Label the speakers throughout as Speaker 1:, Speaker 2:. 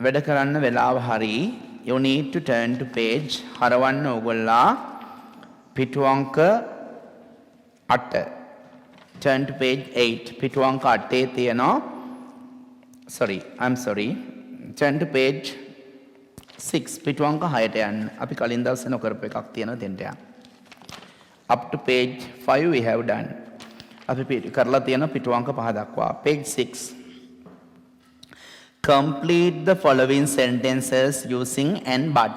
Speaker 1: වැඩ කරන්න වෙලාව හරි. You need to turn to page. හරවන්න ඕගොල්ලා පිටු අංක 8. Turn to page 8. පිටු අංක 8 තියෙනවා. I'm sorry. Turn to page 6. පිටු අංක 6ට යන්න. අපි කලින් දවසේ නොකරපු එකක් තියෙනවා දෙන්න යන්න. Up to page 5 we have done. අපි කරලා තියෙන පිටු අංක 5 දක්වා. Page 6. Complete the following sentences using and but.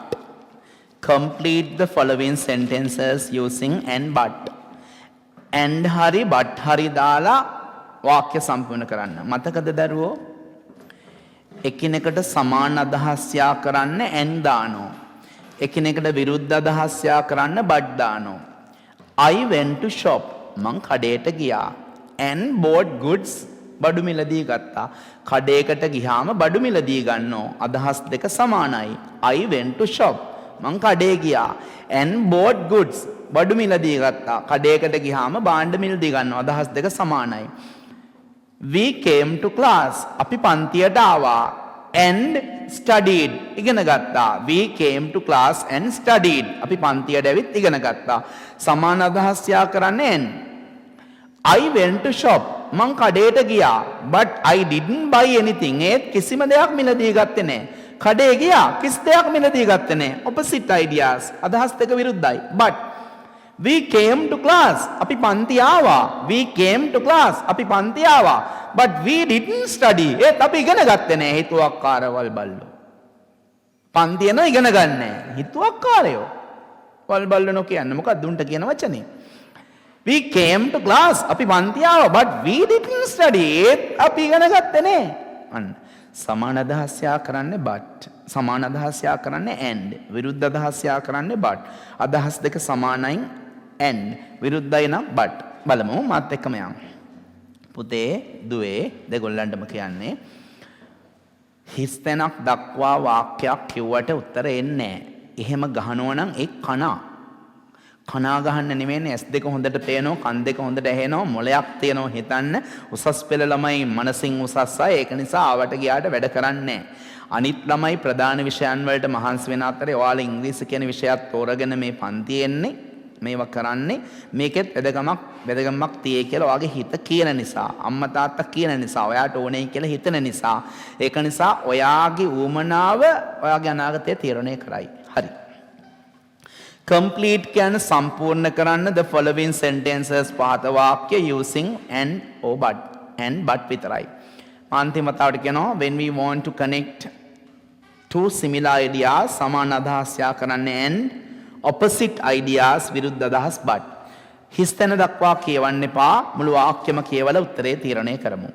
Speaker 1: Complete the following sentences using and but. And hari but hari දාලා වාක්‍ය සම්පූර්ණ කරන්න. මතකද දරුවෝ? එකිනෙකට සමාන අදහස් යා කරන්න and දානවා. එකිනෙකට විරුද්ධ අදහස් යා කරන්න but දානවා. I went to shop. මං කඩේට ගියා. And bought goods. බඩු මිලදී ගත්තා. කඩේකට ගියාම බඩු මිලදී ගන්නෝ. අදහස් දෙක සමානයි. I went to shop. මං කඩේ ගියා. And bought goods. බඩු මිලදී ගත්තා. කඩේකට ගියාම භාණ්ඩ මිලදී ගන්නවා. අදහස් දෙක සමානයි. We came to class. අපි පන්තියට ආවා. And studied. ඉගෙන ගත්තා. We came to class and studied. අපි පන්තියට ඇවිත් ඉගෙන ගත්තා. සමාන අදහස් යා කරන්නේ and. I went to shop. මං කඩේට ගියා. But I didn't buy anything. ඒත් කිසිම දෙයක් මිලදී ගත්තේ නැහැ. කඩේ ගියා කිසි දෙයක් මිලදී ගත්තේ නැහැ. Opposite ideas. අදහස් දෙක විරුද්ධයි. But we came to class. අපි පන්ති ආවා. We came to class. අපි පන්ති ආවා. But we didn't study. ඒත් අපි ඉගෙන ගත්තේ නැහැ. හිතුවක්කාරවල් බල්ලෝ. පන්ති යන ඉගෙන ගන්නෑ. හිතුවක්කාරයෝ. වල් බල්ලෝ නෝ කියන්නේ මොකක්ද උන්ට කියන වචනේ? We came to class. අපි පන්ති ආවා. But we didn't study. ඒත් අපි ඉගෙන ගත්තේ නැහැ. අන්න. සමාන අදහස් යා කරන්නේ but. සමාන අදහස් යා කරන්නේ and. විරුද්ධ අදහස් යා කරන්නේ but. අදහස් දෙක සමානයි and. විරුද්ධයි නම් but. බලමු මාත් එක්කම යමු. පුතේ දුවේ දෙගොල්ලන්ටම කියන්නේ හිස් තැනක් දක්වා වාක්‍යයක් කිව්වට උත්තර එන්නේ නැහැ. එහෙම ගහනවා නම් ඒ කනා. කනා ගහන්න නෙමෙයිනේ S2 හොඳට පේනවා, කන් දෙක හොඳට ඇහෙනවා, මොලයක් තියෙනවා හිතන්න. උසස් පෙළ ළමයි මනසින් උසස් අය. ඒක නිසා ආවට ගියාට වැඩ කරන්නේ අනිත් ළමයි ප්‍රධාන විෂයන් වලට මහන්සි වෙන අතරේ ඔයාලා ඉංග්‍රීසි කියන විෂයත් තෝරගෙන මේ පන්තියේ එන්නේ. මේවා කරන්නේ මේකෙත් වැදගමක් තියෙයි කියලා ඔයාගේ හිත කියන නිසා, අම්මා තාත්තා කියන නිසා, ඔයාට ඕනේ කියලා හිතන නිසා. ඒක නිසා ඔයාගේ ඌමනාව ඔයාගේ අනාගතය තීරණය කරයි. හරි. Complete කියන්නේ සම්පූර්ණ කරන්න the following sentences පහත වාක්‍ය using and or but and but විතරයි. අන්තිම වතාවට කියනවා when we want to connect two similar ideas සමාන අදහස් යා කරන්නේ and opposite ideas විරුද්ධ අදහස් but. හිස් තැන දක්වා කියවන්න එපා. මුළු වාක්‍යම කියවලා උත්තරේ තීරණය කරමු.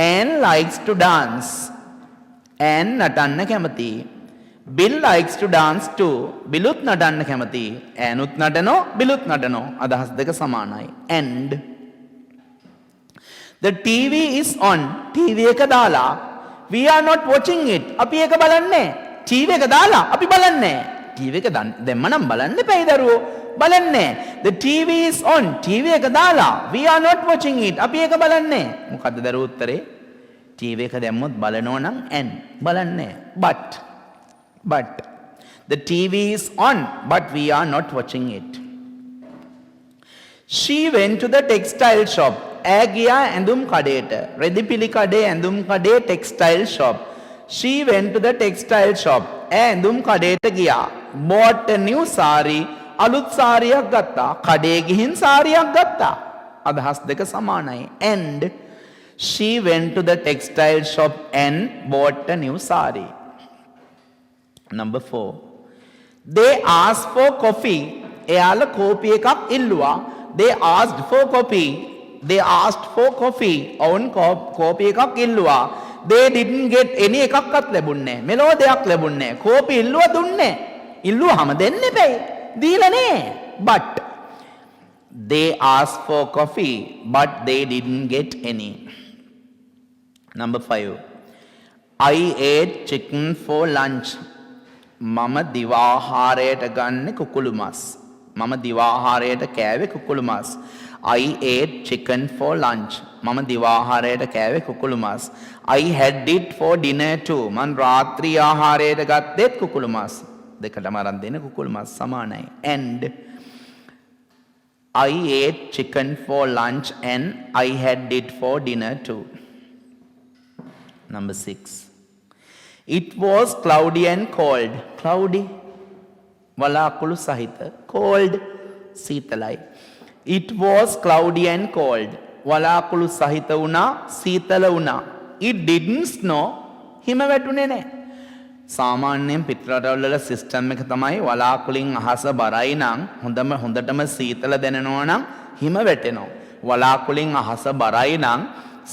Speaker 1: Anne likes to dance. Anne නටන්න කැමතියි. Bill likes to dance too. Billut නටන්න කැමතියි. Anneුත් නටනෝ, Billut නටනෝ. අදහස් දෙක සමානයි. And the TV is on. TV එක දාලා. We are not watching it. අපි ඒක බලන්නේ. TV එක දාලා අපි බලන්නේ. TV එක දැම්ම නම් බලන්න එපයි දරුවෝ. බලන්නේ. The TV is on. TV එක දාලා. We are not watching it. අපි ඒක බලන්නේ. මොකද්ද දරුවෝ උත්තරේ? TV එක දැම්මොත් බලනෝ නම් and බලන්නේ. But the TV is on, but we are not watching it. She went to the textile shop. Agia ඇඳුම් කඩේට. රෙදිපිලි කඩේ ඇඳුම් කඩේ textile shop. She went to the textile shop. ඇඳුම් කඩේට ගියා. Bought a new saree. අලුත් සාරියක් ගත්තා. කඩේ ගිහින් සාරියක් ගත්තා. අදහස් දෙක සමානයි. And she went to the textile shop and bought a new saree. Number 4. They asked for coffee. එයාලා කෝපි එකක් ඉල්ලුවා. They asked for coffee. ඔවුන් කෝපි එකක් ඉල්ලුවා. They didn't get any එකක්වත් ලැබුණේ නැහැ. මෙලෝ දෙයක් ලැබුණේ නැහැ. කෝපි ඉල්ලුවා දුන්නේ. ඉල්ලුවාම දෙන්න එපයි. දීලා නැහැ. But they asked for coffee but they didn't get any. Number 5. I ate chicken for lunch. මම දිවාහාරයට ගන්න කුකුළු මස්. මම දිවාහාරයට කෑවේ කුකුළු මස්. I ate chicken for lunch. මම දිවාහාරයට කෑවේ කුකුළු මස්. I had it for dinner too. මම රාත්‍රී ආහාරයට ගත්තෙත් කුකුළු මස්. දෙකටම අරන් දෙන කුකුළු මස් සමානයි. And I ate chicken for lunch and I had it for dinner too. Number 6. It was cloudy and cold. Cloudy වලාකුළු සහිත. Cold සීතලයි. It was cloudy and cold. වලාකුළු සහිත වුණා සීතල වුණා. It didn't snow. හිම වැටුනේ නැහැ. සාමාන්‍යයෙන් පිටරටවල සිස්ටම් එක තමයි වලාකුළින් අහස බරයි නම් හොඳටම සීතල දැනෙනවා නම් හිම වැටෙනවා. වලාකුළින් අහස බරයි නම්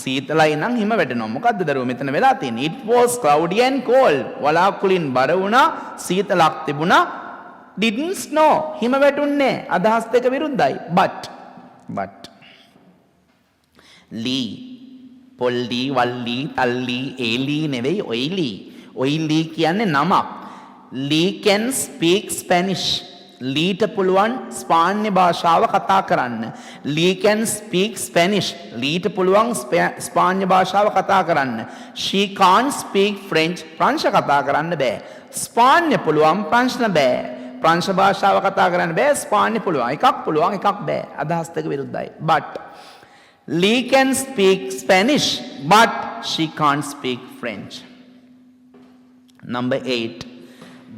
Speaker 1: සීතලයි නම් හිම වැටෙනවා. මොකද්ද දරුවෝ මෙතන වෙලා තියෙන්නේ? It was cloudy and cold. වලාකුළින් බර වුණා සීතලක් තිබුණා. Didn't snow. හිම වැටුන්නේ අදහස් දෙක විරුද්ධයි. But ලී පොල්ලි වල්ලි තල්ලි ඒලි නෙවෙයි ඔයිලි. ඔයිලි කියන්නේ නමක්. ලී can speak Spanish. ලීට පුළුවන් ස්පාන්‍ය භාෂාව කතා කරන්න. ලී can speak Spanish. ලීට පුළුවන් ස්පාන්‍ය භාෂාව කතා කරන්න. She can't speak French. ප්‍රංශ කතා කරන්න බෑ. ස්පාන්‍ය පුළුවන් ප්‍රංශ බෑ. ප්‍රංශ භාෂාව කතා කරන්න බෑ. ස්පාන්‍ය පුළුවන්. එකක් පුළුවන් එකක් බෑ. අදහස් දෙක විරුද්ධයි. But Lee can speak Spanish, but she can't speak French. Number 8.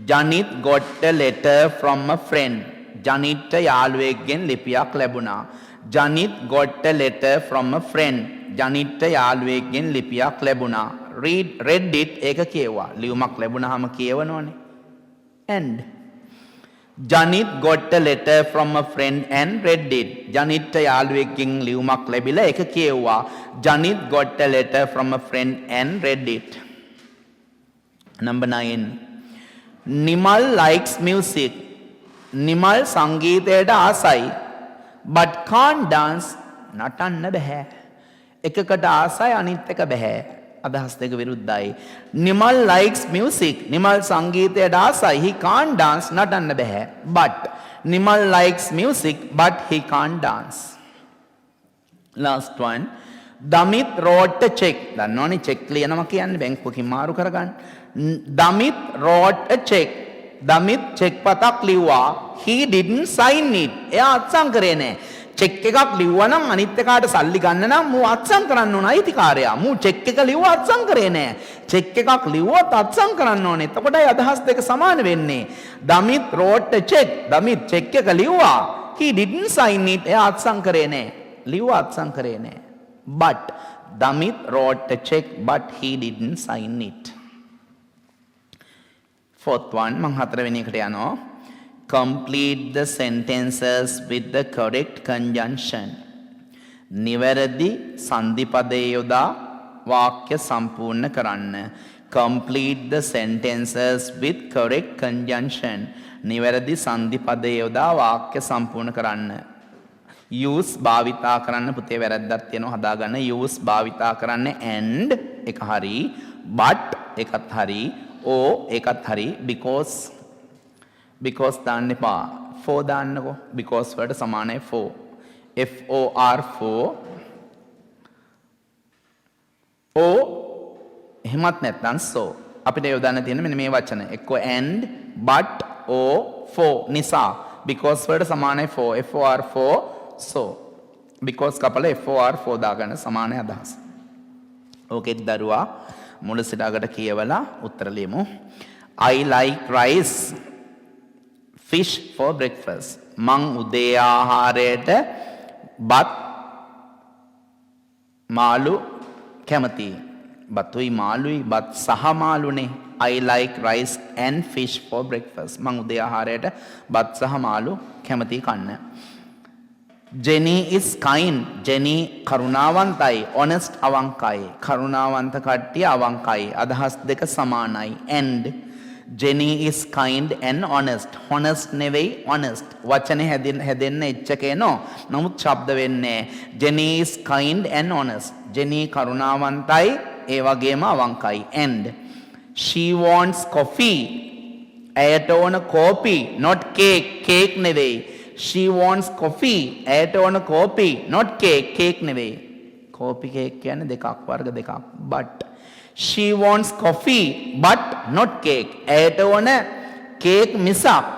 Speaker 1: Janit got a letter from a friend. Janit යාළුවෙක්ගෙන් ලිපියක් ලැබුණා. Janit got a letter from a friend. Janit යාළුවෙක්ගෙන් ලිපියක් ලැබුණා. read it ඒක කියවුවා. ලියුමක් ලැබුණාම කියවනවනේ. And Janit got a letter from a friend and read it. Janit යාළුවෙක්ගෙන් ලියුමක් ලැබිලා ඒක කියවුවා. Janit got a letter from a friend and read it. Number 9. Nimal likes music. Nimal සංගීතයට ආසයි. But can't dance. නටන්න බෑ. එකකට ආසයි අනිත් එක බෑ. අදහස් දෙක විරුද්ධයි. Nimal likes music. Nimal සංගීතයට ආසයි. He can't dance. නටන්න බෑ. But Nimal likes music but he can't dance. Last one. Damit wrote a check. දන්නවනේ check ලියනවා කියන්නේ බැංකුවකින් මාරු කරගන්න. Damit wrote a check. Damit check පතක් ලිව්වා. He didn't sign it. එයා අත්සන් කරේ නෑ. චෙක් එකක් ලිව්වා නම් අනිත් එකාට සල්ලි ගන්න නම් මූ අත්සන් කරන්න ඕන අයිතිකාරයා. මූ චෙක් එක ලිව්වා අත්සන් කරේ නෑ. චෙක් එකක් ලිව්වොත් අත්සන් කරන්න ඕනේ. එතකොටයි අදහස් දෙක සමාන වෙන්නේ. Damit wrote a check. Damit check එක ලිව්වා. He didn't sign it. එයා අත්සන් කරේ නෑ. ලිව්වා අත්සන් කරේ නෑ. But Damit wrote a check but he didn't sign it. Fourth one මං හතරවෙනි එකට යනවා. Complete the sentences with the correct conjunction. නිවැරදි සන්ධිපදයේ යොදා වාක්‍ය සම්පූර්ණ කරන්න. Complete the sentences with correct conjunction. නිවැරදි සන්ධිපදයේ යොදා වාක්‍ය සම්පූර්ණ කරන්න. use භාවිතා කරන්න පුතේ වැරද්දක් තියෙනවා හදාගන්න. use භාවිතා කරන්න and එක හරි, but එකත් හරි, or එකත් හරි, because දාන්න එපා. for දාන්නකෝ. because වලට සමානයි for. for for. or එහෙමත් නැත්නම් so. අපිට යොදන්න තියෙන මෙන්න මේ වචන. එක්ක and, but, or, for නිසා. because වලට සමානයි for. for for, so. because කපල for for දාගන්න සමානයි අදහස. ඕකෙත් දරුවා මුල සිට අගට කියවලා උත්තර ලියමු. I like rice, fish for breakfast. මං උදේ ආහාරයට බත් මාළු කැමතියි. බතුයි මාළුයි බත් සහ මාළුනේ. I like rice and fish for breakfast. මං උදේ ආහාරයට බත් සහ මාළු කැමතියි කන්න. Jenny is kind. Jenny කරුණාවන්තයි. Honest අවංකයි. කරුණාවන්ත කට්ටිය අවංකයි. අදහස් දෙක සමානයි. And Jenny is kind and honest. Honest නෙවෙයි honest. වචනේ හැදෙන්න එච්චකේ නෝ. නමුත් ශබ්ද වෙන්නේ. Jenny is kind and honest. Jenny කරුණාවන්තයි ඒ වගේම අවංකයි. And she wants coffee. ඇයට ඕන කෝපි, not cake. cake නෙවෙයි. she wants coffee ඇයට ඕන coffee not cake cake නෙවෙයි coffee cake කියන්නේ දෙකක් වර්ග දෙකක් but she wants coffee but not cake ඇයට ඕන cake මිසක්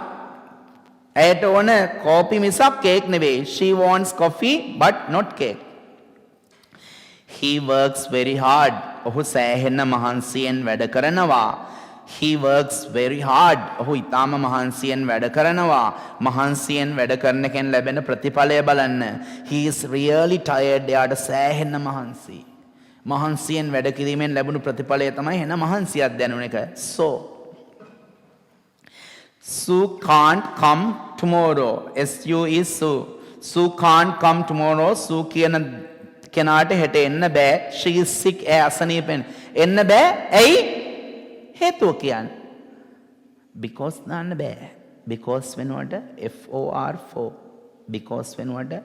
Speaker 1: ඇයට ඕන coffee මිසක් cake නෙවෙයි she wants coffee but not cake he works very hard ඔහු සෑහෙන මහන්සියෙන් වැඩ කරනවා he works very hard ඔහු ඊටාම මහන්සියෙන් වැඩ කරනවා මහන්සියෙන් වැඩ කරන කෙනෙක් ලැබෙන ප්‍රතිඵලය බලන්න he is really tired එයාට සෑහෙන මහන්සියෙන් වැඩ කිරීමෙන් ලැබුණු ප්‍රතිඵලය තමයි එන මහන්සියක් දැනුන එක so Sue can't come tomorrow su is Sue can't come tomorrow Sue කියන කෙනාට හෙට එන්න බෑ she is sick ඒ අසනීපෙන් එන්න බෑ ඇයි හේතුව කියන්න because දාන්න බෑ because වෙනුවට for because වෙනුවට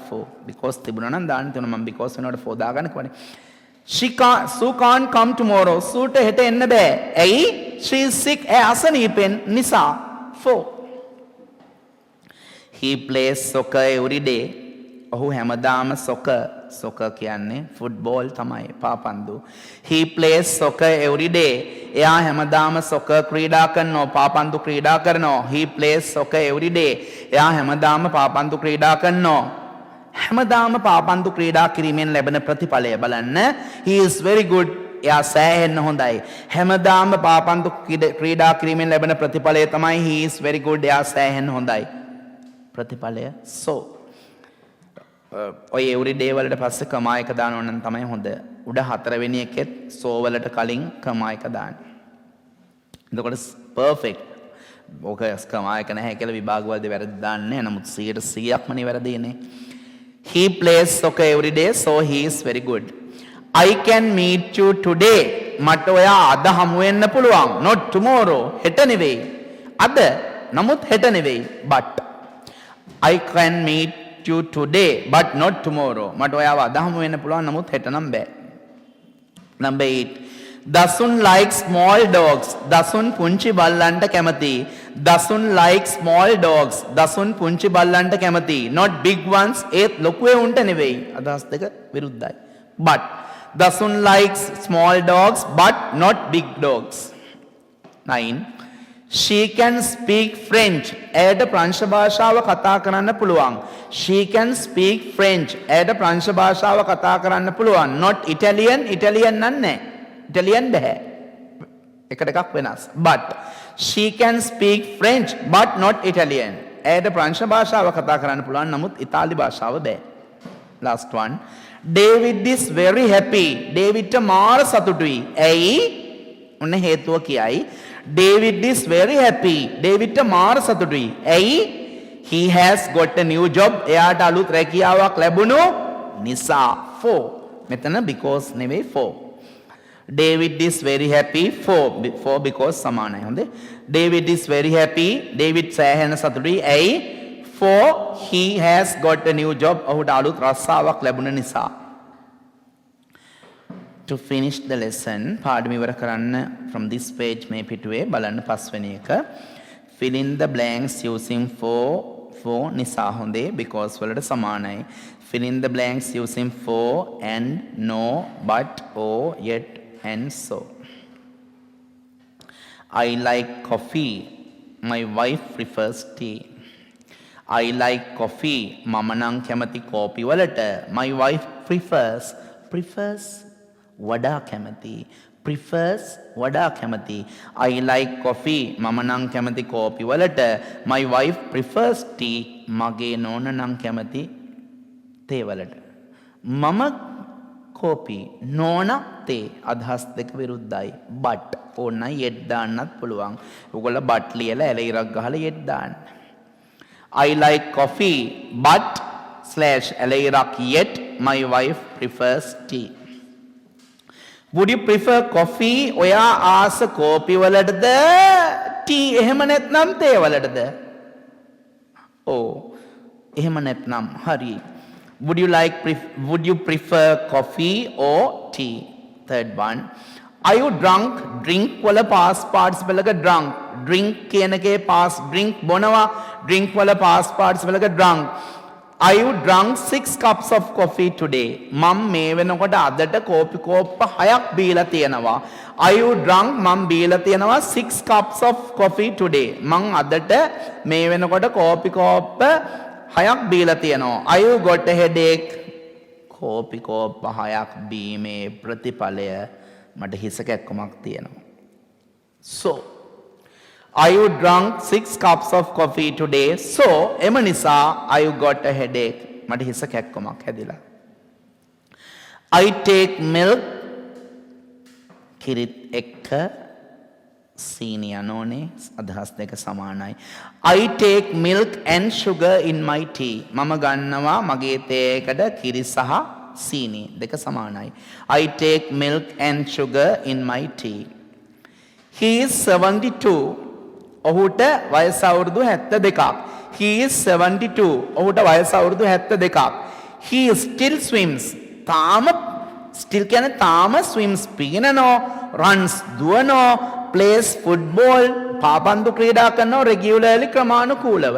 Speaker 1: for because තිබුණා නම් දාන්න තියෙනවා මම because වෙනුවට for දාගන්න කොහොමද Sue can't come tomorrow Sueට හෙට එන්න බෑ ඇයි she is sick ඒ අසනීපෙන් නිසා for he plays soccer every day ඔහු හැමදාම soccer කියන්නේ ෆුට්බෝල් තමයි පාපන්දු he plays soccer every day එයා හැමදාම soccer ක්‍රීඩා කරනවා පාපන්දු ක්‍රීඩා කරනවා he plays soccer every day එයා හැමදාම පාපන්දු ක්‍රීඩා කරනවා හැමදාම පාපන්දු ක්‍රීඩා කිරීමෙන් ලැබෙන ප්‍රතිඵලය බලන්න he is very good එයා සෑහෙන්න හොඳයි හැමදාම පාපන්දු ක්‍රීඩා කිරීමෙන් ලැබෙන ප්‍රතිඵලය තමයි he is very good එයා සෑහෙන්න හොඳයි ප්‍රතිඵලය so ඔය everyday වලට පස්සේ කමා එක දානවා නම් තමයි හොඳ. උඩ හතරවෙනි එකෙත් so වලට කලින් කමා එක දාන්න. එතකොට perfect. ඕක කමා එක නැහැ කියලා විභාග වලදී වැරදි දාන්නේ. නමුත් 100%ක්ම නේ වැරදිනේ. He plays soccer every day so he is very good. I can meet you today. මට ඔයා අද හමු වෙන්න පුළුවන්. Not tomorrow. හෙට නෙවෙයි. අද. නමුත් හෙට නෙවෙයි. But I can meet you today but not tomorrow මට ඔයාව අද හමු වෙන්න පුළුවන් නමුත් හෙට නම් බෑ number 8 Dasun like small dogs Dasun පුංචි බල්ලන්ට කැමති Dasun like small dogs Dasun පුංචි බල්ලන්ට කැමති not big ones ඒත් ලොකු උන්ට නෙවෙයි අදහස් දෙක විරුද්ධයි but Dasun likes small dogs but not big dogs 9 She can speak French. ඇයට ප්‍රංශ භාෂාව කතා කරන්න පුළුවන්. She can speak French. ඇයට ප්‍රංශ භාෂාව කතා කරන්න පුළුවන්. Not Italian. Italian නන්නේ. Italian බෑ. එකට එකක් වෙනස්. But she can speak French but not Italian. ඇයට ප්‍රංශ භාෂාව කතා කරන්න පුළුවන්. නමුත් ඉතාලි භාෂාව බෑ. Last one. David is very happy. Davidට මාර සතුටුයි. ඇයි? ඔන්න හේතුව කියයි. David is very happy. Davidට මාර සතුටුයි. ඇයි? He has got a new job. එයාට අලුත් රැකියාවක් ලැබුණු නිසා. For. මෙතන because නෙවෙයි for. David is very happy for because සමානයි. හොඳේ. David is very happy. David සෑහෙන සතුටුයි. ඇයි? For he has got a new job. ඔහුට අලුත් රස්සාවක් ලැබුණ නිසා. To finish the lesson පාඩම ඉවර කරන්න from this page මේ පිටුවේ බලන්න පස්වෙනි එක fill in the blanks using for නිසා හොඳේ because වලට සමානයි fill in the blanks using for and no but or yet and so I like coffee my wife prefers tea I like coffee මම නම් කැමති කෝපි වලට my wife prefers වඩා කැමති prefers වඩා කැමති I like coffee මම නම් කැමති කෝපි වලට my wife prefers tea මගේ නෝන නම් කැමති තේ වලට මම කෝපි නෝන තේ අදහස් දෙක විරුද්ධයි but ඕන yet දාන්නත් පුළුවන් ඔයගොල්ලෝ but ලියලා එළ ඉරක් ගහලා yet දාන්න I like coffee but / එළ ඉරක් yet my wife prefers tea Would you prefer coffee? ඔයා ආස කෝපි වලටද tea එහෙම නැත්නම් තේ වලටද? එහෙම නැත්නම් හරි. Would you prefer coffee or tea? Third one. Are you drunk? Drink වල past participle එක drunk. Drink කියන එකේ past drink බොනවා. Drink වල past participle එක drunk. Are you drunk 6 cups of coffee today? මම මේ වෙනකොට අදට කෝපි කෝප්ප 6ක් බීලා තියෙනවා. Are you drunk? මම බීලා තියෙනවා 6 cups of coffee today. මං අදට මේ වෙනකොට කෝපි කෝප්ප 6ක් බීලා තියෙනවා. Are you got a headache? කෝපි කෝප්ප 6ක් බීමේ ප්‍රතිඵලය මට හිස කැක්කමක් තියෙනවා. So, are you drunk 6 cups of coffee today? So, එම නිසා are you got a headache? මට හිස කැක්කමක් හැදිලා. I take milk කිරිත් එක්ක සීනි යනෝනේ අදහස් දෙක සමානයි. I take milk and sugar in my tea. මම ගන්නවා මගේ තේ එකට කිරි සහ සීනි දෙක සමානයි. I take milk and sugar in my tea. He is 72. ඔහුට වයස අවුරුදු 72ක්. He is 72. ඔහුට වයස අවුරුදු 72ක්. He still swims. තාම still කියන්නේ තාම swims පීනනෝ, runs දුවනෝ, plays football පාපන්දු ක්‍රීඩා කරනවා regularly ක්‍රමානුකූලව.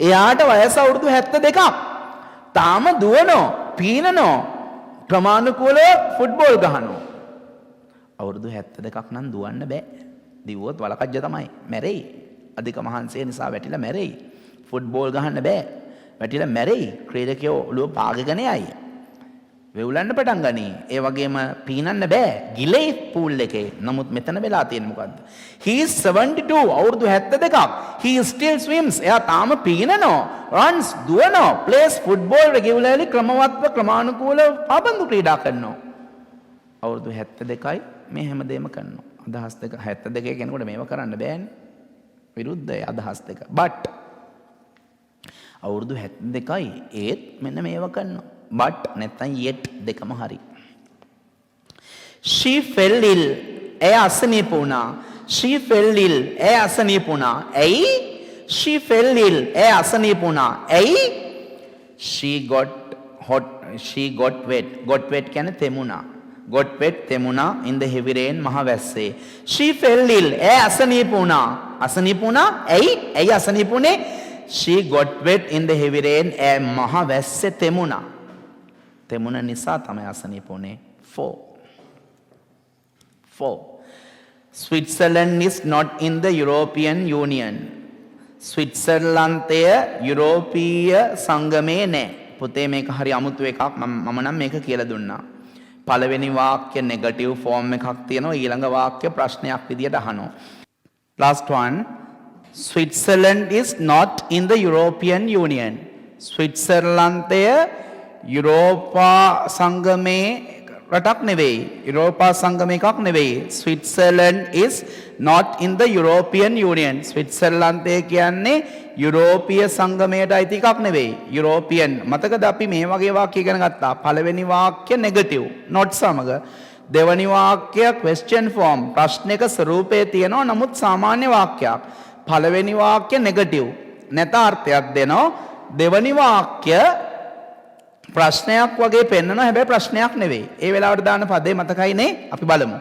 Speaker 1: එයාට වයස අවුරුදු 72ක්. තාම දුවනෝ, පීනනෝ, ක්‍රමානුකූලව ෆුට්බෝල් ගහනෝ. අවුරුදු 72ක් නම් දුවන්න බෑ. දිව්වොත් වලකජ්ජ තමයි. මැරෙයි. අධික මහන්සිය නිසා වැටිලා මැරෙයි. ෆුට්බෝල් ගහන්න බෑ. වැටිලා මැරෙයි. ක්‍රීඩකයෝ ඔළුව පාගගෙන යයි. වෙවුලන්න පටන් ගනී. ඒ වගේම පීනන්න බෑ. ගිලේ පූල් එකේ. නමුත් මෙතන වෙලා තියෙන්නේ මොකද්ද? He is 72. අවුරුදු 72ක්. He still swims. එයා තාම පීනනවා. runs දුවනවා. plays football regularly ක්‍රමානුකූලව පාබන්දු ක්‍රීඩා කරනවා. අවුරුදු 72යි මේ හැමදේම කරනවා. අදහස් දෙක 72 කෙනෙකුට මේව කරන්න බෑනේ. විරුද්ධයි අදහස් දෙක. but අවුරුදු 72යි ඒත් මෙන්න මේව කරනවා. but නැත්තම් yet දෙකම හරි. She fell ill. එය අසනීප වුණා. She fell ill. එය අසනීප වුණා. ඇයි? She fell ill. එය අසනීප වුණා. ඇයි? She got wet. got wet කියන්නේ තෙමුණා. got wet තෙමුණා in the heavy rain මහ වැස්සේ. She fell ill. එය අසනීප වුණා. අසනීප වුණා. ඇයි? ඇයි අසනීප වුණේ? She got wet in the heavy rain. එය මහ වැස්සේ තෙමුණා. තෙමුණ නිසා තමයි අසනීප වුණේ. 4. Switzerland is not in the European Union. ස්විට්සර්ලන්තය යුරෝපීය සංගමේ නෑ. පුතේ මේක හරි අමුතු එකක්. මම නම් මේක කියලා දුන්නා. පළවෙනි වාක්‍ය නෙගටිව් ෆෝම් එකක් තියෙනවා. ඊළඟ වාක්‍ය ප්‍රශ්නයක් විදියට අහනවා. Last one. Switzerland is not in the European Union. ස්විට්සර්ලන්තය යුරෝපා සංගමේ රටක් නෙවෙයි. යුරෝපා සංගම එකක් නෙවෙයි. Switzerland is not in the European Union. ස්විට්සර්ලන්තය කියන්නේ යුරෝපීය සංගමයට අයිති එකක් නෙවෙයි. යුරෝපියන්. මතකද අපි මේ වගේ වාක්‍ය ඉගෙන ගත්තා. පළවෙනි වාක්‍ය නෙගටිව් not සමග. දෙවැනි වාක්‍ය question form ප්‍රශ්නික ස්වරූපයේ තියෙනවා. නමුත් සාමාන්‍ය වාක්‍යයක්. පළවෙනි වාක්‍ය නෙගටිව් නැත අර්ථයක් දෙනවා. දෙවැනි වාක්‍ය ප්‍රශ්නයක් වගේ පෙන්නනවා. හැබැයි ප්‍රශ්නයක් නෙවෙයි. ඒ වෙලාවට දාන පදේ මතකයිනේ. අපි බලමු.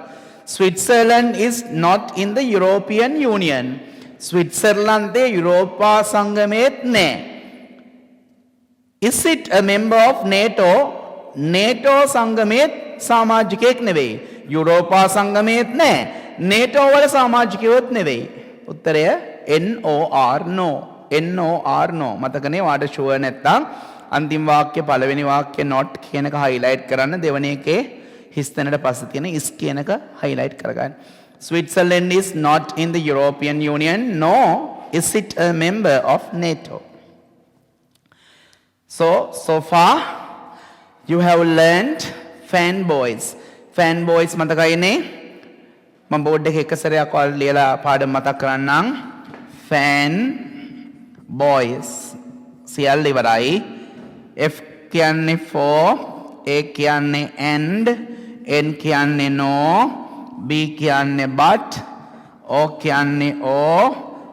Speaker 1: Switzerland is not in the European Union. ස්විට්සර්ලන්තය යුරෝපා සංගමයේත් නෑ. Is it a member of NATO? NATO සංගමයේත් සමාජිකයෙක් නෙවෙයි. යුරෝපා සංගමයේත් නෑ. NATO වල සමාජිකයොත් නෙවෙයි. උත්තරය NOR no. NOR no. මතකනේ වාට ෂුවර් නැත්තම් අන්තිම වාක්‍ය පළවෙනි වාක්‍ය not කියන එක highlight කරන්න. දෙවෙනි එකේ හිස් තැනට පස්සේ තියෙන is කියන එක highlight කරගන්න. Switzerland is not in the European Union, nor is it a member of NATO. So far you have learned fanboys. Fanboys මතකයිනේ? මම බෝඩ් එකේ එක සැරයක් ඔයාලට ලියලා පාඩම මතක් කරන්නම්. Fanboys සියල්ල ඉවරයි. F කියන්නේ for, A කියන්නේ and, N කියන්නේ no, B කියන්නේ but, O කියන්නේ o,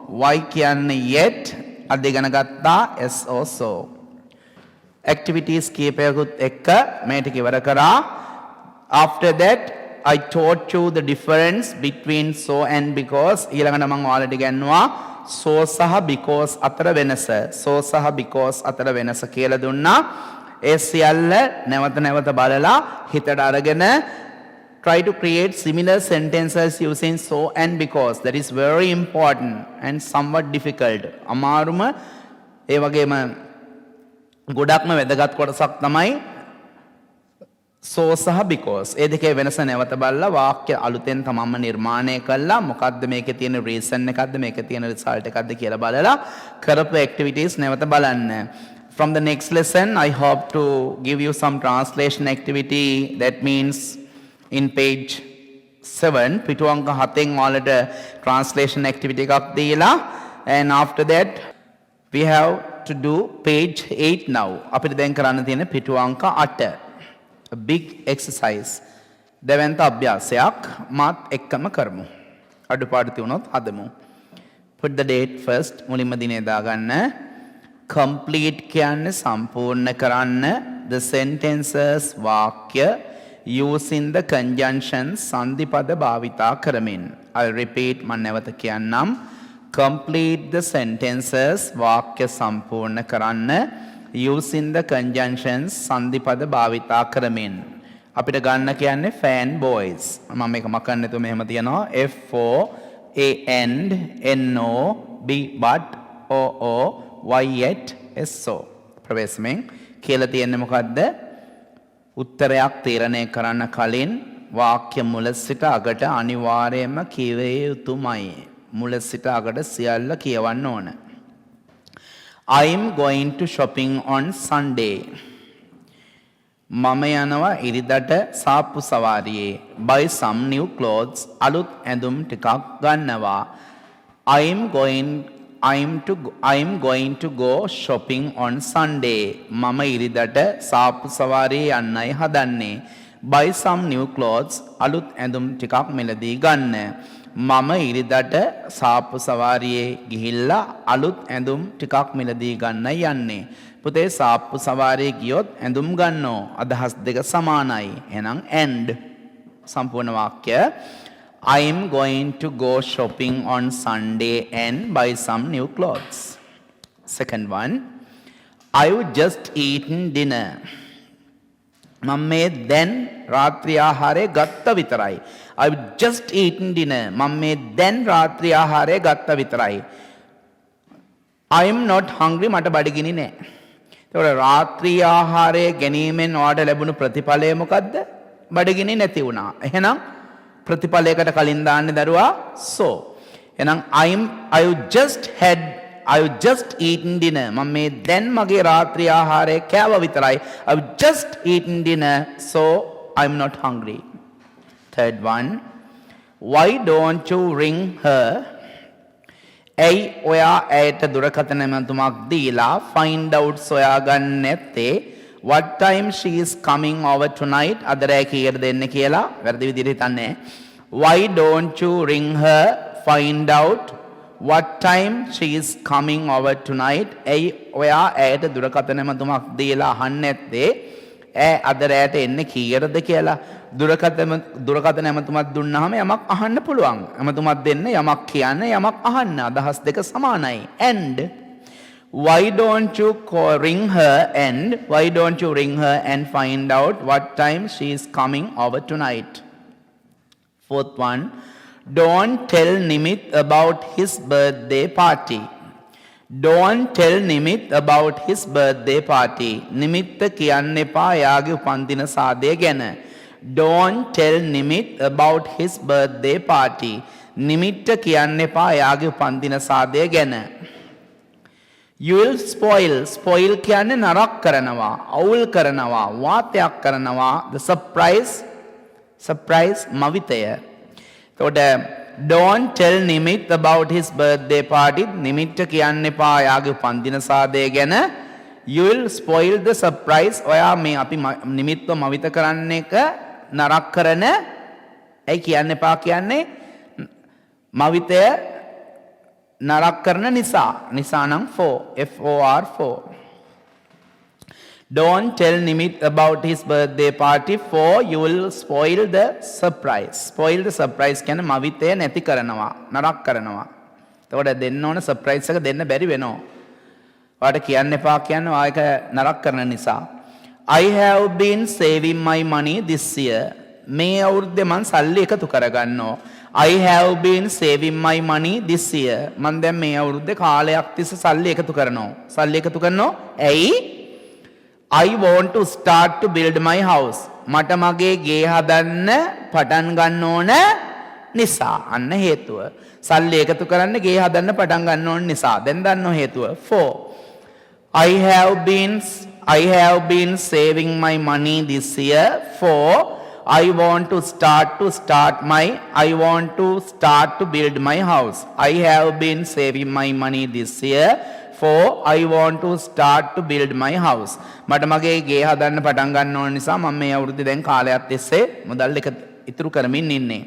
Speaker 1: Y කියන්නේ yet, අද ඉගෙන ගත්තා SO so. Activities කීපයකුත් එක්ක මේ ටික ඉවර කරා. After that I taught you the difference between so and because. ඊළඟට මම ඔයාලට ඉගෙනුවා so සහ because අතර වෙනස. so සහ because අතර වෙනස කියලා දුන්නා. ඒ සියල්ල නැවත නැවත බලලා හිතට අරගෙන try to create similar sentences using so and because. That is very important and somewhat difficult. අමාරුම ඒ වගේම ගොඩක්ම වැදගත් කොටසක් තමයි so සහ because. ඒ දෙකේ වෙනස නැවත බලලා වාක්‍ය අලුතෙන් තමන්ම නිර්මාණය කළා මොකද්ද මේකේ තියෙන reason එකක්ද මේකේ තියෙන result එකක්ද කියලා බලලා කරපු activities නැවත බලන්න. From the next lesson I hope to give you some translation activity. That means in page 7 පිටු අංක 7න් ඔයාලට translation activity එකක් දීලා and after that we have to do page 8 now. අපිට දැන් කරන්න තියෙන පිටු අංක 8. A big exercise. දෙවන්ත අභ්‍යාසයක් මාත් එක්කම කරමු. අඩුපාඩු තියුණොත් හදමු. Put the date first. මුලින්ම දිනේ දාගන්න. Complete කියන්නේ සම්පූර්ණ කරන්න. The sentences වාක්‍ය using the conjunctions සන්ධිපද භාවිතා කරමින්. I'll repeat මම නැවත කියන්නම්. Complete the sentences වාක්‍ය සම්පූර්ණ කරන්න using the conjunctions සන්ධිපද භාවිතා කරමින්. අපිට ගන්න කියන්නේ fan boys. මම මේක මකන්න නැතුව මෙහෙම තියනවා F O A N N O B but O O Y at S O. ප්‍රවේශමෙන් කියලා තියෙන්නේ මොකද්ද? උත්තරයක් තීරණය කරන්න කලින් වාක්‍ය මුල සිට අගට අනිවාර්යයෙන්ම කියවිය යුතුමයි. මුල සිට අගට සියල්ල කියවන්න ඕන. I'm going to shopping on Sunday. මම යනවා ඉරිදට සාප්පු සවාරියේ. Buy some new clothes. අලුත් ඇඳුම් ටිකක් ගන්නවා. I'm going to go shopping on Sunday. මම ඉරිදට සාප්පු සවාරියේ යන්නයි හදන්නේ. Buy some new clothes. අලුත් ඇඳුම් ටිකක් මිලදී ගන්න. මම ඉරිදට සාප්පු සවාරියේ ගිහිල්ලා අලුත් ඇඳුම් ටිකක් මිලදී ගන්නයි යන්නේ. පුතේ සාප්පු සවාරියේ ගියොත් ඇඳුම් ගන්නෝ. අදහස් දෙක සමානයි. එහෙනම් and සම්පූර්ණ වාක්‍ය I'm going to go shopping on Sunday and buy some new clothes. Second one, I've just eaten dinner. මම මේ දැන් රාත්‍රී ආහාරය ගත්ත විතරයි. I've just eaten dinner. මම මේ දැන් රාත්‍රී ආහාරය ගත්ත විතරයි. I'm not hungry. මට බඩගිනි නෑ. ඒතකොට රාත්‍රී ආහාරය ගැනීමෙන් ඔයාලට ලැබුණු ප්‍රතිඵලය මොකද්ද? බඩගිනි නැති වුණා. එහෙනම් ප්‍රතිඵලයකට කලින් දාන්නේ දරුවා so. එහෙනම් I've just eaten dinner. මම මේ දැන් මගේ රාත්‍රී ආහාරය කෑවා විතරයි. I've just eaten dinner so I'm not hungry. Third one, why don't you ring her? ඇයි ඔයා ඇයට දුරකථන ඇමතුමක් දීලා find out සොයාගන්න නැත්තේ what time she is coming over tonight? අද රෑ කීයටද එන්නේ කියලා වැරදි විදිහට හිතන්නේ. Why don't you ring her, find out what time she is coming over tonight? ඇයි ඔයා ඇයට දුරකථන ඇමතුමක් දීලා අහන්නේ නැත්තේ අද රෑට එන්නේ කීයටද කියලා? දුරකථන ඇමතුමක් දුන්නාම යමක් අහන්න පුළුවන්. ඇමතුමක් දෙන්න යමක් කියන්න යමක් අහන්න. අදහස් දෙක සමානයි. And why don't you ring her and find out what time she is coming over tonight? Fourth one, don't tell Nimit about his birthday party. Don't tell Nimit about his birthday party. නිමිත්ත කියන්න එපා එයාගේ උපන්දින සාදය ගැන. Don't tell Nimit about his birthday party. නිමිත්ත කියන්න එපා එයාගේ උපන්දින සාදය ගැන. You will spoil කියන්නේ නරක කරනවා, අවුල් කරනවා, වාතයක් කරනවා. The surprise මවිතය. එතකොට don't tell Nimit about his birthday party. නිමිත්ත කියන්න එපා එයාගේ උපන්දින සාදය ගැන. You will spoil the surprise. ඔයා මේ අපි නිමිත්ව මවිත කරන්න එක නරක කරන ඇයි කියන්න එපා කියන්නේ මවිතය නරක කරන නිසා. නිසා නම් for for. Don't tell Nimit about his birthday party for you will spoil the surprise. Spoil the surprise කියන්නේ මවිතය නැති කරනවා, නරක කරනවා. එතකොට දෙන්න ඕන surprise එක දෙන්න බැරි වෙනවා. ඔයාට කියන්න එපා කියන්නේ ආයක නරක කරන නිසා. I have been saving my money this year. මේ අවුරුද්දේ මං සල්ලි එකතු කරගන්නවා. I have been saving my money this year. මං දැන් මේ අවුරුද්දේ කාලයක් තිස්සේ සල්ලි එකතු කරනවා. සල්ලි එකතු කරනවා. ඇයි? I want to start to build my house. මට මගේ ගේ හදන්න පටන් ගන්න ඕන නිසා. අන්න හේතුව. සල්ලි එකතු කරන්න ගේ හදන්න පටන් ගන්න ඕන නිසා. දැන් දන්නව හේතුව. 4. I have been saving my money this year for I want to start to build my house. I have been saving my money this year for I want to start to build my house. මට මගේ ගේ හදන්න පටන් ගන්න ඕන නිසා මම මේ අවුරුද්දේ දැන් කාලයක් තිස්සේ මුදල් එක ඉතුරු කරමින් ඉන්නේ.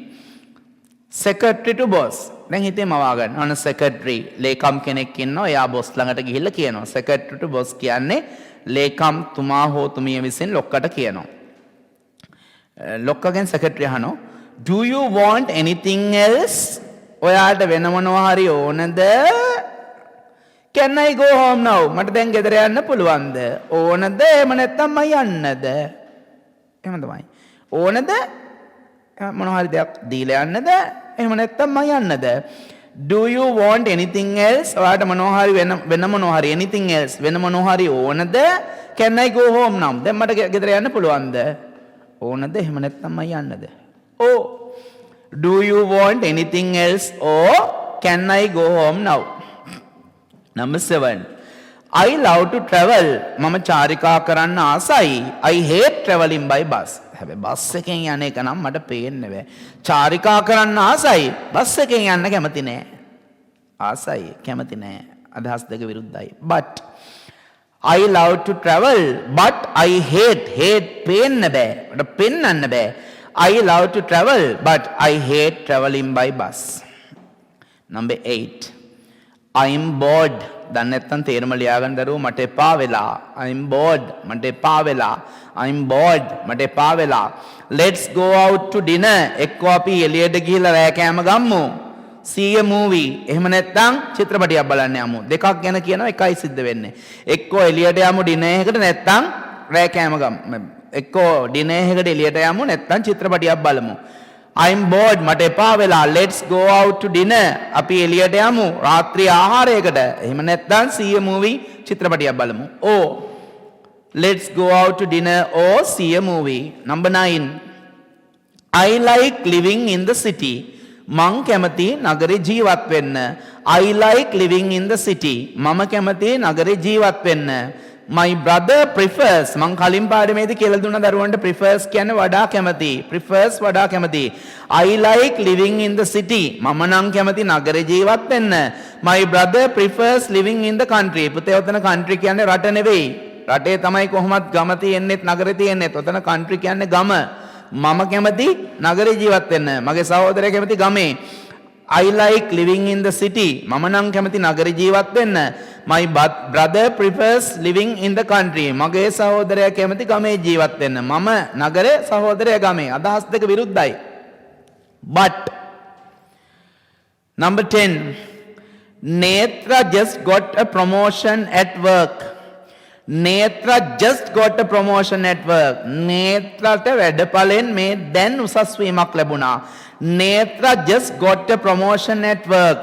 Speaker 1: Secretary to boss. දැන් හිතේ මවා ගන්න. අන secretary ලේකම් කෙනෙක් ඉන්නවා. එයා boss ළඟට ගිහිල්ලා කියනවා. Secretary to boss කියන්නේ ලේකම් තුමා හෝ තුමිය විසින් ලොක්කට කියනවා. ලොක්කගෙන් secretary අහනවා. Do you want anything else? ඔයාට වෙන මොනවා හරි ඕනද? Can I go home now? මට දැන් ගෙදර යන්න පුළුවන්ද? ඕනද? එහෙම නැත්නම් මම යන්නද? එහෙම තමයි. ඕනද? මොනවා හරි දෙයක් දීලා යන්නද? එහෙම නැත්නම් මම යන්නද? Do you want anything else? ඔයාට මොනවා හරි වෙන මොනවා හරි anything else වෙන මොනවා හරි ඕනද? Can I go home now? දැන් මට ගෙදර යන්න පුළුවන්ද? ඕනද? එහෙම නැත්නම් මම යන්නද? Oh. Do you want anything else or can I go home now? Number 7. I love to travel. මම චාරිකා කරන්න ආසයි. I hate traveling by bus. හැබැයි බස් එකෙන් යන එක නම් මට පේන්නේ නැහැ. චාරිකා කරන්න ආසයි. බස් එකෙන් යන්න කැමති නැහැ. ආසයි කැමති නැහැ. අදහස් දෙක විරුද්ධයි. But I love to travel but I hate පේන්න බෑ. මට පෙන්වන්න බෑ. I love to travel but I hate traveling by bus. Number 8. I'm bored. දැන් නැත්තම් තේරම ලියාගන්න දරුවෝ මට එපා වෙලා. I'm bored. මට එපා වෙලා. I'm bored. මට එපා වෙලා. Let's go out to dinner. එක්කෝ අපි එළියට ගිහිල්ලා රෑ කෑම ගම්මු. See a movie. එහෙම නැත්තම් චිත්‍රපටයක් බලන්න යමු. දෙකක් ගැන කියනවා එකයි සිද්ධ වෙන්නේ. එක්කෝ එළියට යමු ඩිනර් එකකට නැත්තම් රෑ කෑම ගමු. එක්කෝ ඩිනර් එකකට එළියට යමු නැත්තම් චිත්‍රපටයක් බලමු. I'm bored. මට එපා වෙලා. Let's go out to dinner. අපි එළියට යමු රාත්‍රී ආහාරයකට. එහෙම නැත්නම් see a movie චිත්‍රපටයක් බලමු. Oh. Let's go out to dinner or see a movie. Number 9. I like living in the city. මං කැමති නගරේ ජීවත් වෙන්න. I like living in the city. මම කැමති නගරේ ජීවත් වෙන්න. My brother prefers. මං කලින් පාඩමේදී කියලා දුන්න දරුවන්ට prefers කියන්නේ වඩා කැමති. prefers වඩා කැමති. I like living in the city. මම නම් කැමති නගරේ ජීවත් වෙන්න. My brother prefers living in the country. පුතේ ඔතන country කියන්නේ රට නෙවෙයි. රටේ තමයි කොහොමත් ගම තියෙන්නේත් නගරේ තියෙන්නේත්. ඔතන country කියන්නේ ගම. මම කැමති නගරේ ජීවත් වෙන්න. මගේ සහෝදරයා කැමති ගමේ. I like living in the city. මම නම් කැමති නගරේ ජීවත් වෙන්න. My brother prefers living in the country. මගේ සහෝදරයා කැමති ගමේ ජීවත් වෙන්න. මම නගරේ සහෝදරයා ගමේ. අදහස් දෙක විරුද්ධයි. But number 10. Netra just got a promotion at work. Netra just got a promotion at work. Netraට වැඩපලෙන් මේ දැන් උසස් වීමක් ලැබුණා. Netra just got a promotion at work.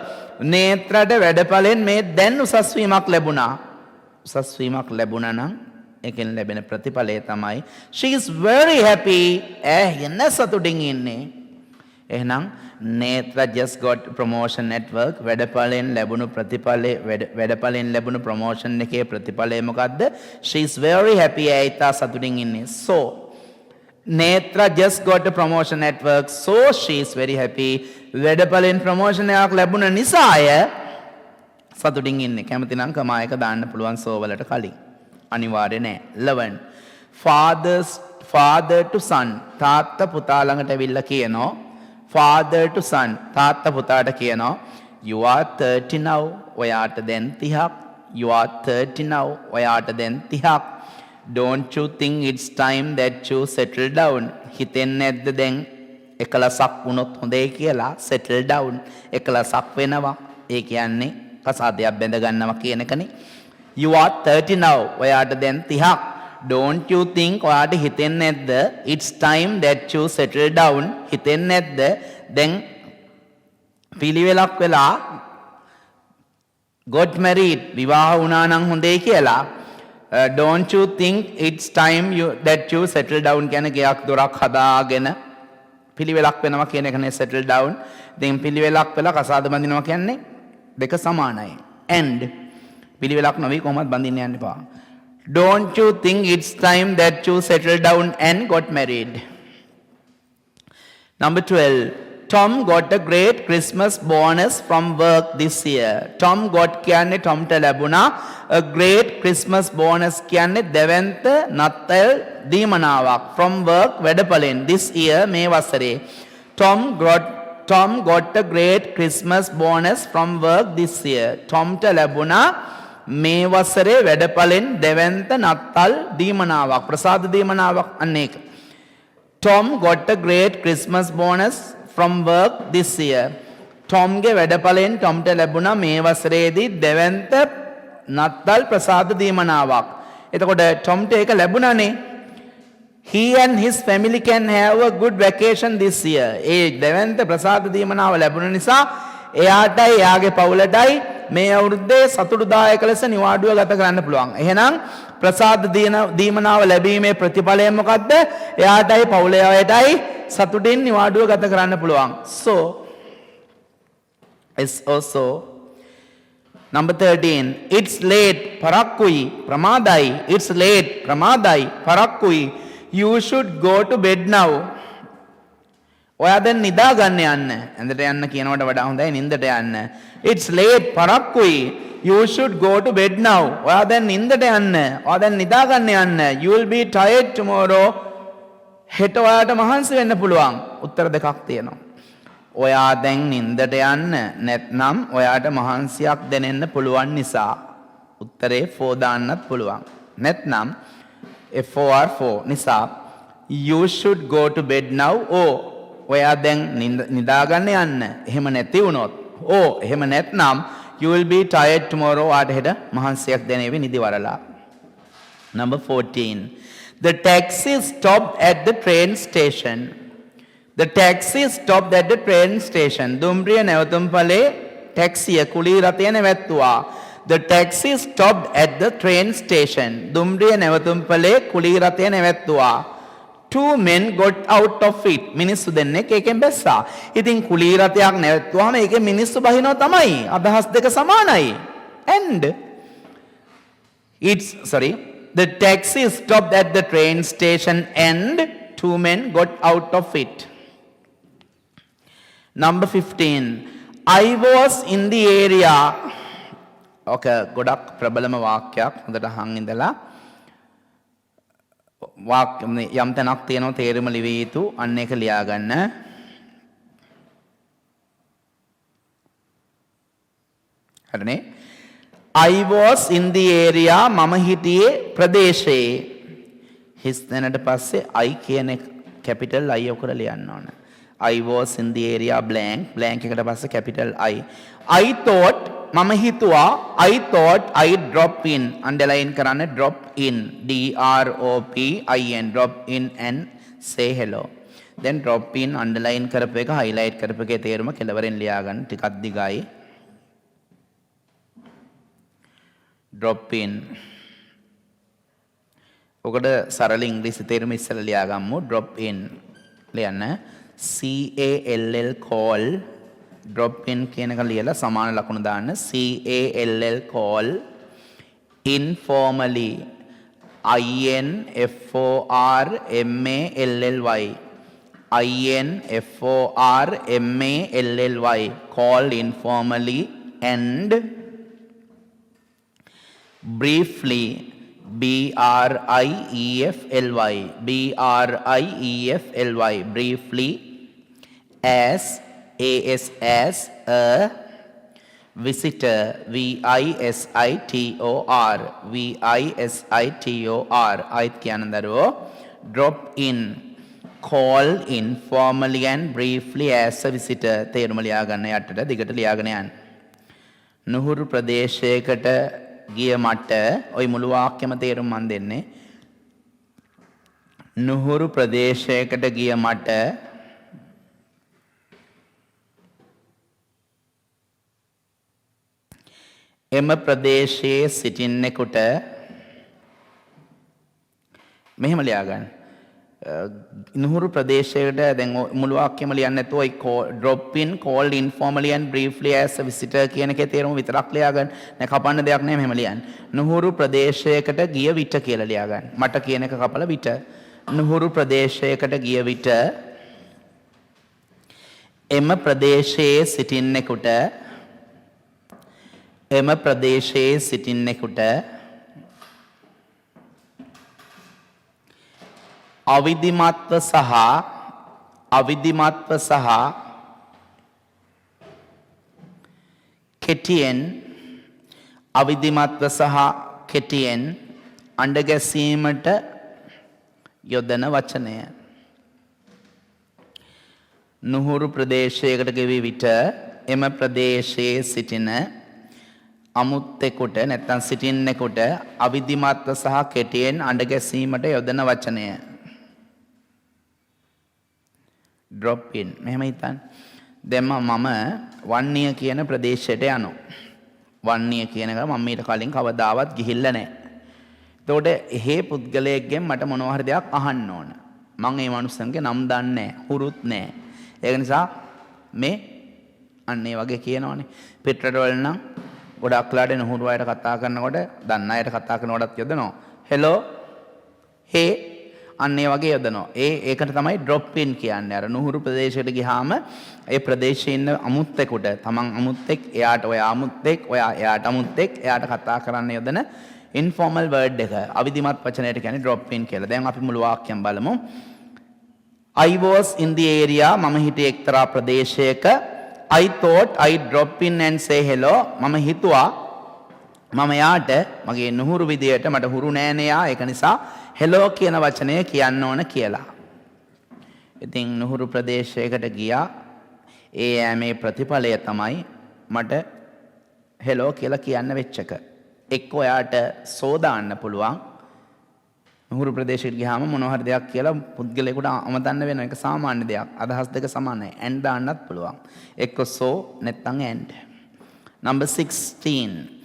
Speaker 1: Netraට වැඩපලෙන් මේ දැන් උසස් වීමක් ලැබුණා. උසස් වීමක් ලැබුණා නම් ඒකෙන් ලැබෙන ප්‍රතිඵලය තමයි she is very happy. එන්න සතුටින් ඉන්නේ. එහෙනම් Netra just got promotion at work. වැඩපලෙන් ලැබුණු ප්‍රතිඵලය වැඩපලෙන් ලැබුණු promotion එකේ ප්‍රතිඵලය මොකද්ද? She is very happy. ඒ ඉතා සතුටින් ඉන්නේ. So Netra just got a promotion at work, so she is very happy. වැඩපලෙන් promotion එකක් ලැබුණ නිසාය සතුටින් ඉන්නේ. කැමති නම් කමායක දාන්න පුළුවන් so වලට කලින්. අනිවාර්ය නෑ. 11. Father to son. තාත්තා පුතා ළඟට ඇවිල්ලා කියනවා. Father to son. තාත්තා පුතාට කියනවා. You are 30 now. ඔයාට දැන් 30ක්. You are 30 now. ඔයාට දැන් 30ක්. Don't you think it's time that you settle down? හිතෙන්නේ නැද්ද දැන් එකලසක් වුණොත් හොඳයි කියලා? Settle down. එකලසක් වෙනවා. ඒ කියන්නේ කසාදයක් බැඳ ගන්නවා කියන එකනේ. You are 30 now. ඔයාට දැන් 30ක්. Don't you think ඔයාට හිතෙන්නේ නැද්ද? It's time that you settle down. හිතෙන්නේ නැද්ද දැන් පිළිවෙලක් වෙලා got married විවාහ වුණා නම් හොඳයි කියලා? Don't you think it's time that you settle down කියන ගයක් දොරක් හදාගෙන පිළිවෙලක් වෙනවා කියන එකනේ settle down. දැන් පිළිවෙලක් වෙලා කසාද බඳිනවා කියන්නේ දෙක සමානයි. And පිළිවෙලක් නොවි කොහොමද බඳින්න යන්න එපා. Don't you think it's time that you settle down and got married? Number 12. Tom got a great Christmas bonus from work this year. Tom got කියන්නේ Tomට ලැබුණා a great Christmas bonus කියන්නේ දෙවන්ත නත්තල් දීමනාවක් from work වැඩපලෙන් this year මේ වසරේ. Tom got a great Christmas bonus from work this year. Tomට ලැබුණා මේ වසරේ වැඩපලෙන් දෙවන්ත නත්තල් දීමනාවක් ප්‍රසාද දීමනාවක් අන්න ඒක. Tom got a great Christmas bonus from work this year. Tomගේ වැඩපලෙන් Tomට ලැබුණා මේ වසරේදී දෙවන්ත නත්තල් ප්‍රසාද දීමනාවක්. එතකොට Tomට ඒක ලැබුණානේ. He and his family can have a good vacation this year. ඒ දෙවන්ත ප්‍රසාද දීමනාව ලැබුණ නිසා එයාටයි එයාගේ පවුලටයි මේ අවුරුද්දේ සතුටුදායක ලෙස නිවාඩුව ගත කරන්න පුළුවන්. එහෙනම් ප්‍රසාද දීමනාව ලැබීමේ ප්‍රතිඵලය මොකද්ද? එයාටයි පවුලේ අයටයි සතුටින් නිවාඩුව ගත කරන්න පුළුවන්. So it's also number 13. It's late parakui pramadai. It's late pramadai parakui. You should go to bed now. ඔයා දැන් නිදා ගන්න යන්න. ඇඳට යන්න කියනවට වඩා හොඳයි නින්දට යන්න. It's late parakui. You should go to bed now. ඔයා දැන් නින්දට යන්න. ඔයා දැන් නිදා ගන්න යන්න. You will be tired tomorrow. හෙට ඔයාට මහන්සි වෙන්න පුළුවන්. උත්තර දෙකක් තියෙනවා. ඔයා දැන් නින්දට යන්න නැත්නම් ඔයාට මහන්සියක් දැනෙන්න පුළුවන් නිසා. උත්තරේ 4 දාන්නත් පුළුවන්. නැත්නම් F4 නිසා you should go to bed now. ඔයා දැන් නිදා ගන්න යන්න. එහෙම නැති වුණොත් එහෙම නැත්නම් you will be tired tomorrow. ඔයාට හෙට මහන්සියක් දැනෙවි නිදි වරලා. Number 14. The taxi stopped at the train station. The taxi stopped at the train station. දුම්රිය නැවතුම්පලේ ටැක්සිය කුලී රථය නැවැත්තුවා. The taxi stopped at the train station. දුම්රිය නැවතුම්පලේ කුලී රථය නැවැත්තුවා. Two men got out of it. මිනිස්සු දෙන්නෙක් ඒකෙන් බැස්සා. ඉතින් කුලී රථයක් නැවැත්තුවාම ඒකේ මිනිස්සු බහිනවා තමයි. අදහස් දෙක සමානයි. And the taxi stopped at the train station and two men got out of it. Number 15. I was in the area. Okay, ගොඩක් ප්‍රබලම වාක්‍යයක්. හොඳට අහන් ඉඳලා යම් තැනක් තියෙනවා තේරුම ලිවිය යුතු. අන්න ඒක ලියා ගන්න. හරිනේ? I was in the area. මම හිටියේ ප්‍රදේශයේ. හිස් දැනට පස්සේ I කියන capital I ඔකර ලියන්න ඕන. I was in the area blank. blank එකට පස්සේ capital I. I thought මම හිතුවා I thought I drop in. underline කරන්න drop in. DROPIN drop in and say hello. then drop in underline කරපු එක highlight කරපු එකේ තේරුම කෙලවරෙන් ලියා ගන්න. ටිකක් දිගයි. drop in. ඔකට සරල ඉංග්‍රීසි තේරුම ඉස්සෙල්ලා ලියා ගමු. drop in ලියන්න. CALL call. drop in කියන එක ලියලා සමාන ලකුණු දාන්න. CALL call. informally. INFORMALLY. INFORMALLY. call informally and briefly. BRIEFLY. BRIEFLY. briefly. as a visitor, visitor, visitor. අයිත් කියන දරුවෝ drop in, call in formally and briefly as a visitor. තේරුම ලියා ගන්න යටට දිගට ලියාගෙන යන්න. නුහුරු ප්‍රදේශයකට ගිය මට ওই මුළු වාක්‍යම තේරුම් මන් දෙන්නේ. නුහුරු ප්‍රදේශයකට ගිය මට එම ප්‍රදේශයේ සිටින්නෙකුට මෙහෙම ලියා ගන්න. නුහුරු ප්‍රදේශයකට දැන් මුළු වාක්‍යම ලියන්න නැතුව drop in, called informally and briefly as a visitor කියන එකේ තේරුම විතරක් ලියා ගන්න. නෑ කපන්න දෙයක් නෑ මෙහෙම ලියන්න. නුහුරු ප්‍රදේශයකට ගිය විට කියලා ලියා ගන්න. මට කියන එක කපලා විට. නුහුරු ප්‍රදේශයකට ගිය විට එම ප්‍රදේශයේ සිටින්නෙකුට අවිධිමත්ව සහ කෙටියෙන් අඬගැසීමට යොදන වචනය. නුහුරු ප්‍රදේශයකට ගෙවී විට එම ප්‍රදේශයේ සිටින අමුත්තෙකුට නැත්නම් සිටින්නෙකුට අවිධිමත්ව සහ කෙටියෙන් අඬගැසීමට යොදන වචනය. drop in. මෙහෙම හිතන්න. දැන් මම වන්නිය කියන ප්‍රදේශයට යනවා. වන්නිය කියන එක මම ඊට කලින් කවදාවත් ගිහිල්ලා නැහැ. එතකොට එහෙ පුද්ගලයෙක්ගෙන් මට මොනවා හරි දෙයක් අහන්න ඕන. මම ඒ මනුස්සන්ගේ නම් දන්නේ නැහැ, හුරුත් නැහැ. ඒක නිසා මේ අන්න ඒ වගේ කියනවනේ. පිටරටවල නම් ගොඩක් වෙලාට නුහුරු අයට කතා කරනකොට දන්න අයට කතා කරනකොටත් යොදනවා. hello, hey, අන්න ඒ වගේ යොදනවා. ඒකට තමයි drop in කියන්නේ. අර නුහුරු ප්‍රදේශයට ගියාම ඒ ප්‍රදේශයේ ඉන්න අමුත්තෙකුට තමන් අමුත්තෙක්, එයාට ඔයා අමුත්තෙක්, ඔයා එයාට අමුත්තෙක්, එයාට කතා කරන්න යොදන informal word එක. අවිධිමත් වචනයට කියන්නේ drop in කියලා. දැන් අපි මුළු වාක්‍යයෙන් බලමු. I was in the area. මම හිටියේ එක්තරා ප්‍රදේශයක. I thought I'd drop in and say hello. මම හිතුවා මම යාට මගේ නුහුරු විදියට මට හුරු නෑනේ යා. ඒක නිසා hello කියන වචනය කියන්න ඕන කියලා. ඉතින් නුහුරු ප්‍රදේශයකට ගියා. ඒ යෑමේ ප්‍රතිඵලය තමයි මට hello කියලා කියන්න වෙච්ච එක. එක්ක ඔයාට සෝදාන්න පුළුවන්. නුහුරු ප්‍රදේශයට ගියාම මොනවා හරි දෙයක් කියලා පුද්ගලයෙකුට අමතන්න වෙන එක සාමාන්‍ය දෙයක්. අදහස් දෙක සමානයි. and දාන්නත් පුළුවන්. එක්ක so නැත්නම් and. Number 16.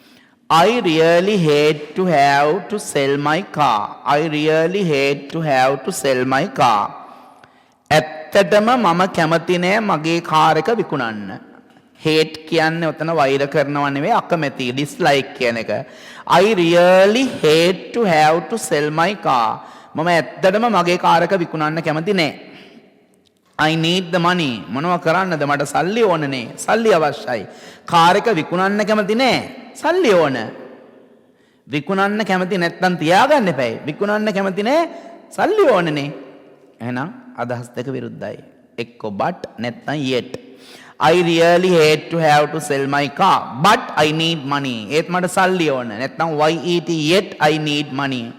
Speaker 1: I really hate to have to sell my car. I really hate to have to sell my car. ඇත්තටම මම කැමති නෑ මගේ කාර් එක විකුණන්න. hate කියන්නේ ඔතන වෛර කරනව නෙවෙයි, අකමැති, dislike කියන එක. I really hate to have to sell my car. මම ඇත්තටම මගේ කාර් එක විකුණන්න කැමති නෑ. I need the money. මොනවා කරන්නද? මට සල්ලි ඕනනේ. සල්ලි අවශ්‍යයි. කාර් එක විකුණන්න කැමති නෑ. සල්ලි ඕන. විකුණන්න කැමති නැත්නම් තියාගන්න එපයි. විකුණන්න කැමති නෑ. සල්ලි ඕනනේ. එහෙනම් අදහස් දෙක විරුද්ධයි. එක්ක but නැත්නම් yet. I really hate to have to sell my car, but I need money. ඒත් මට සල්ලි ඕන. නැත්නම් yet I need money.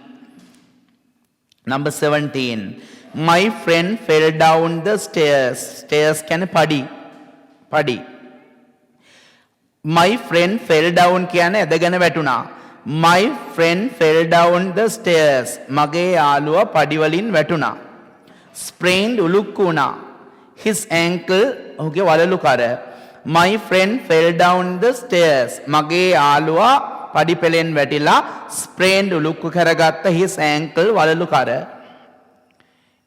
Speaker 1: Number 17. My friend fell down the stairs. Stairs කියන්නේ පඩි. My friend fell down කියන්නේ ඇදගෙන වැටුණා. My friend fell down the stairs. මගේ යාළුවා පඩි වලින් වැටුණා. Sprained උලුක්කු වුණා. His ankle, ඔහුගේ වලලු කර. My friend fell down the stairs. මගේ යාළුවා පඩි පෙලෙන් වැටිලා sprained උලුක්කු කරගත්ත his ankle වලලු කර.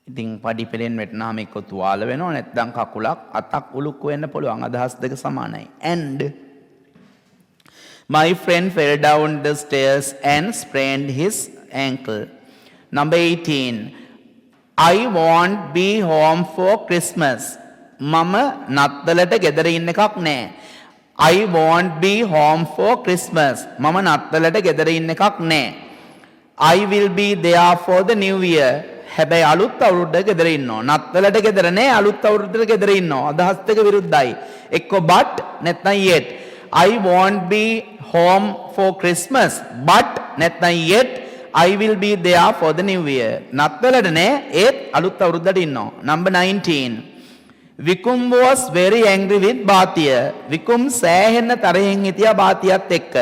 Speaker 1: ඉතින් පඩි පෙලෙන් වැටුණාම එක්ක තුවාල වෙනවා නැත්නම් කකුලක් අතක් උලුක්කු වෙන්න පුළුවන්. අදහස් දෙක සමානයි. And my friend fell down the stairs and sprained his ankle. Number 18. I won't be home for Christmas. මම නත්තලට ගෙදර ඉන්න එකක් නෑ. I won't be home for Christmas. මම නත්තලට ගෙදර ඉන්න එකක් නෑ. I will be there for the new year. හැබැයි අලුත් අවුරුද්දට ගෙදර ඉන්නවා. නත්තලට ගෙදර නෑ, අලුත් අවුරුද්දට ගෙදර ඉන්නවා. අදහස් දෙක විරුද්ධයි. එක්ක but නැත්නම් yet. I won't be home for Christmas but නැත්නම් yet I will be there for the new year. නත්වලට නෑ ඒත් අලුත් අවුරුද්දට ඉන්නවා. Number 19. Vikum was very angry with Bhatia. Vikum සෑහෙන තරහින් හිටියා බාතියත් එක්ක.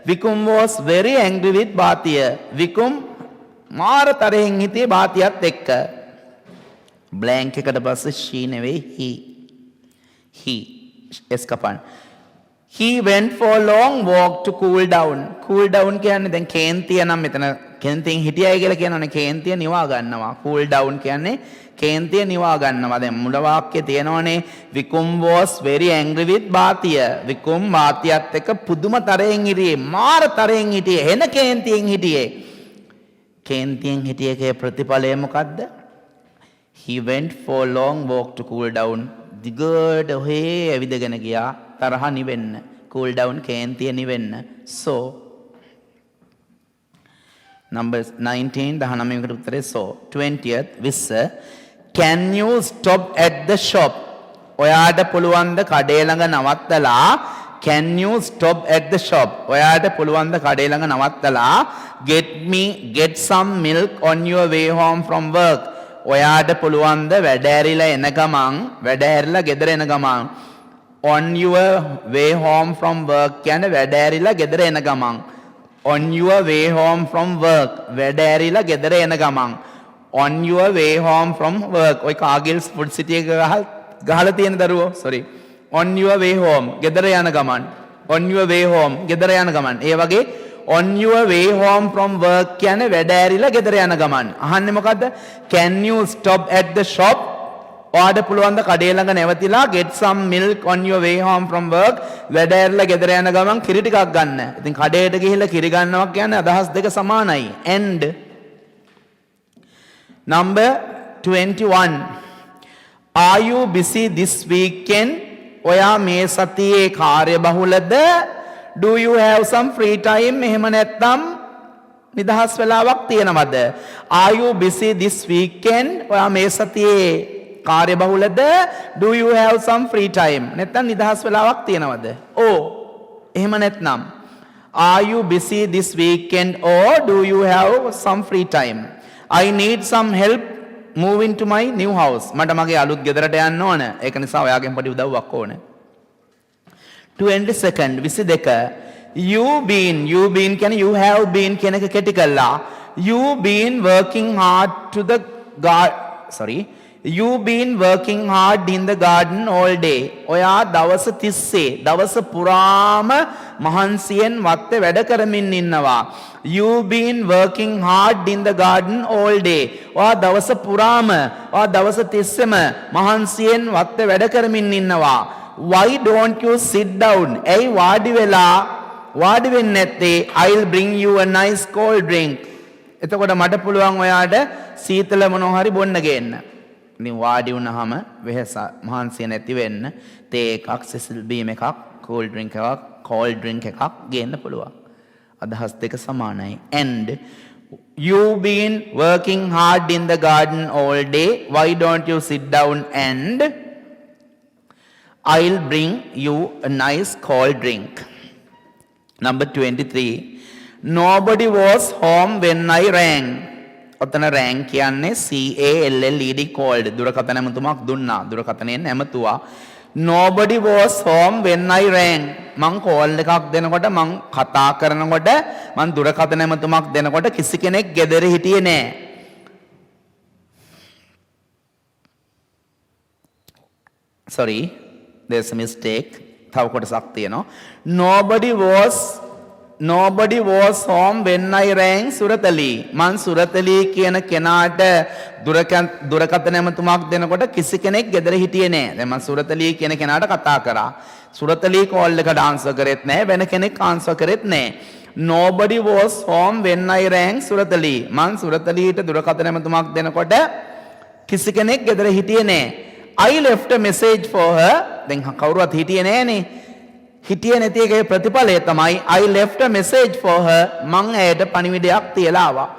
Speaker 1: Vikum was very angry with Bhatia. Vikum මාර තරහින් හිටියේ බාතියත් එක්ක. blank එකට පස්සේ she නෙවෙයි he එස්කපන්. He went for a long walk to cool down. Cool down කියන්නේ දැන් කේන්තිය නම් මෙතන කේන්තියෙන් හිටියයි කියලා කියනවනේ කේන්තිය නිවා ගන්නවා. cool down කියන්නේ කේන්තිය නිවා ගන්නවා. දැන් මුල වාක්‍යයේ තියෙනවනේ Vikum was very angry with Bhatia. Vikum බාතියත් එක්ක පුදුම තරයෙන් හිටියේ. මාර තරයෙන් හිටියේ. එන කේන්තියෙන් හිටියේ. කේන්තියෙන් හිටිය එකේ ප්‍රතිඵලය මොකද්ද? He went for a long walk to cool down. දිගට ඔහේ ඇවිදගෙන ගියා තරහ නිවෙන්න. cool down කේන්තිය නිවෙන්න. So number 19 19කට උත්තරේ so 20th විස්ස can you stop at the shop? ඔයාට පුළුවන් ද කඩේ ළඟ නවත්තලා can you stop at the shop? ඔයාට පුළුවන් ද කඩේ ළඟ නවත්තලා get some milk on your way home from work? ඔයාට පුළුවන් ද වැඩ ඇරිලා එන ගමන් වැඩ ඇරිලා ගෙදර එන ගමන් on your way home from work කියන්නේ වැඩ ඇරිලා ගෙදර එන ගමන් on your way home from work වැඩ ඇරිලා ගෙදර එන ගමන් on your way home from work ඔය කාගිල්ස් ෆුඩ් සිටි එක ගහලා තියෙන දරුවෝ sorry on your way home ගෙදර යන ගමන් on your way home ගෙදර යන ගමන් ඒ වගේ on your way home from work කියන්නේ වැඩ ඇරිලා ගෙදර යන ගමන් අහන්නේ මොකද්ද can you stop at the shop ඔයාට පුළුවන් ද කඩේ ළඟ නැවතිලා get some milk on your way home from work වැඩ ඇරිලා ගෙදර යන ගමන් කිරි ටිකක් ගන්න. ඉතින් කඩේට ගිහිල්ලා කිරි ගන්නවා කියන්නේ අදහස් දෙක සමානයි. and number 21 are you busy this weekend? ඔයා මේ සතියේ කාර්යබහුලද? do you have some free time? එහෙම නැත්නම් නිදහස් වෙලාවක් තියෙනවද? are you busy this weekend? ඔයා මේ සතියේ කාර්යබහුලද? do you have some free time? නැත්නම් නිදහස් වෙලාවක් තියෙනවද? oh එහෙම නැත්නම් are you busy this weekend or do you have some free time? I need some help moving to my new house. මට මගේ අලුත් ගෙදරට යන්න ඕන. ඒක නිසා ඔයාගෙන් පොඩි උදව්වක් ඕන. 22nd 22 you been කියන්නේ you have been කියන එක කෙටි කළා. you been working hard to the you been working hard in the garden all day. ඔයා දවස් 30 දවස් පුරාම මහන්සියෙන් වත්තේ වැඩ කරමින් ඉන්නවා. you been working hard in the garden all day. ඔයා දවස් පුරාම ඔයා දවස් 30ම මහන්සියෙන් වත්තේ වැඩ කරමින් ඉන්නවා. why don't you sit down? ඇයි වාඩි වෙන්නේ නැත්තේ? I'll bring you a nice cold drink. එතකොට මට පුළුවන් ඔයාට සීතල මොනවා හරි බොන්න ගේන්න. ඉතින් වාඩි වුණාම වෙහස මහන්සිය නැති වෙන්න තේ එකක් සිසිල් බීම් එකක් cold drink එකක් ගේන්න පුළුවන්. අදහස් දෙක සමානයි. and you been working hard in the garden all day. why don't you sit down and I'll bring you a nice cold drink. Number 23 nobody was home when I rang. ඔතන rang කියන්නේ CALLED called දුරකථන ඇමතුමක් දුන්නා. දුරකථනයෙන් ඇමතුවා. nobody was home when I rang. මං call එකක් දෙනකොට මං කතා කරනකොට මං දුරකථන ඇමතුමක් දෙනකොට කිසි කෙනෙක් ගෙදර හිටියේ නෑ. sorry there's a mistake. තව කොටසක් තියෙනවා. nobody was home when I rang Suratali. මං සුරතලි කියන කෙනාට දුරකථන ඇමතුමක් දෙනකොට කිසි කෙනෙක් ගෙදර හිටියේ නෑ. දැන් මං සුරතලි කියන කෙනාට කතා කරා. සුරතලි කෝල් එකට ආන්සර් කරෙත් නෑ, වෙන කෙනෙක් ආන්සර් කරෙත් නෑ. nobody was home when I rang Suratali. මං සුරතලිට දුරකථන ඇමතුමක් දෙනකොට කිසි කෙනෙක් ගෙදර හිටියේ නෑ. I left a message for her. දැන් කවුරුවත් හිටියේ නෑනේ. හිටියේ නැති එකේ ප්‍රතිඵලය තමයි I left a message for her. මං ඇයට පණිවිඩයක් තියලා ආවා.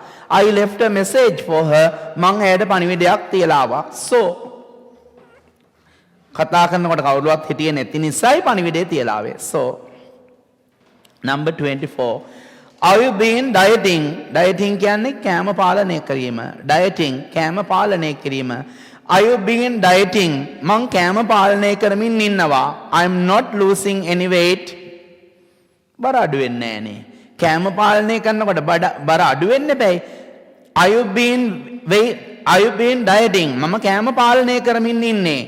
Speaker 1: I left a message for her. මං ඇයට පණිවිඩයක් තියලා ආවා. so කතා කරනකොට කවුරුවත් හිටියේ නැති නිසායි පණිවිඩය තියලා ආවේ. so Number 24. Are you been dieting? Dieting කියන්නේ කෑම පාලනය කිරීම. Dieting කෑම පාලනය කිරීම. Are you been dieting? මං කෑම පාලනය කරමින් ඉන්නවා. I'm not losing any weight. බර අඩු වෙන්නේ නැහනේ. කෑම පාලනය කරනකොට බර අඩු වෙන්න බෑ. Are you been dieting? මම කෑම පාලනය කරමින් ඉන්නේ.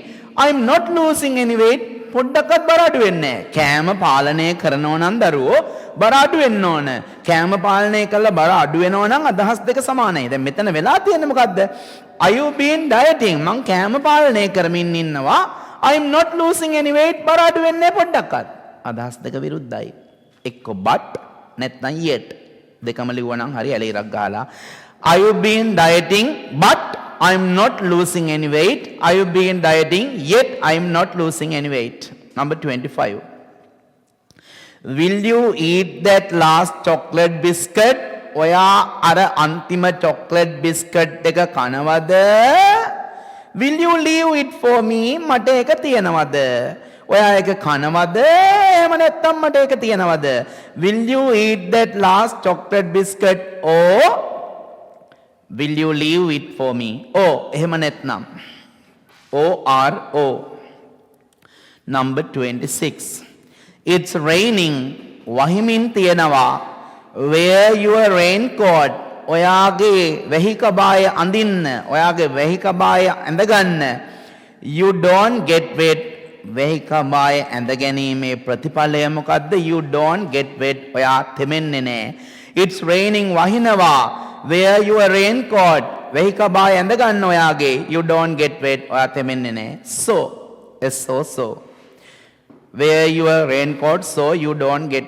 Speaker 1: I'm not losing any weight. පොඩ්ඩක්වත් බර අඩු වෙන්නේ නැහැ. කෑම පාලනය කරනවා නම් දරුවෝ බර අඩු වෙන්න ඕන. කෑම පාලනය කළා බර අඩු වෙනවා නම් අදහස් දෙක සමානයි. දැන් මෙතන වෙලා තියෙන්නේ මොකද්ද? Are you been dieting? මං කෑම පාලනය කරමින් ඉන්නවා. I'm not losing any weight. බර අඩු වෙන්නේ නැහැ පොඩ්ඩක්වත්. අදහස් දෙක විරුද්ධයි. එක්ක but නැත්නම් yet. දෙකම ලිව්වනම් හරි ඇලීරක් ගහලා. Are you been dieting? But I'm not losing any weight. Are you been dieting? Yet I'm not losing any weight. Number 25. Will you eat that last chocolate biscuit? ඔයා අර අන්තිම chocolate biscuit එක කනවද? Will you leave it for me? මට ඒක තියනවද? ඔයා ඒක කනවද? එහෙම නැත්නම් මට ඒක තියනවද? Will you eat that last chocolate biscuit or will you leave it for me? Oh, එහෙම නැත්නම්. O-R-O. Number 26. It's raining. වහිමින් තියෙනවා. Wear your raincoat. ඔයාගේ වෙහිකබාය අඳින්න. ඔයාගේ වෙහිකබාය ඇඳගන්න. You don't get wet. වෙහිකබාය ඇඳගැනීමේ ප්‍රතිඵලය මොකද්ද? You don't get wet. ඔයා තෙමෙන්නේ නැහැ. It's raining. වහිනවා. Wear your raincoat. වෙහිකබාය ඇඳගන්න ඔයාගේ. You don't get wet. ඔයා තෙමෙන්නේ නැහැ. So. So. Wear your raincoat so you don't get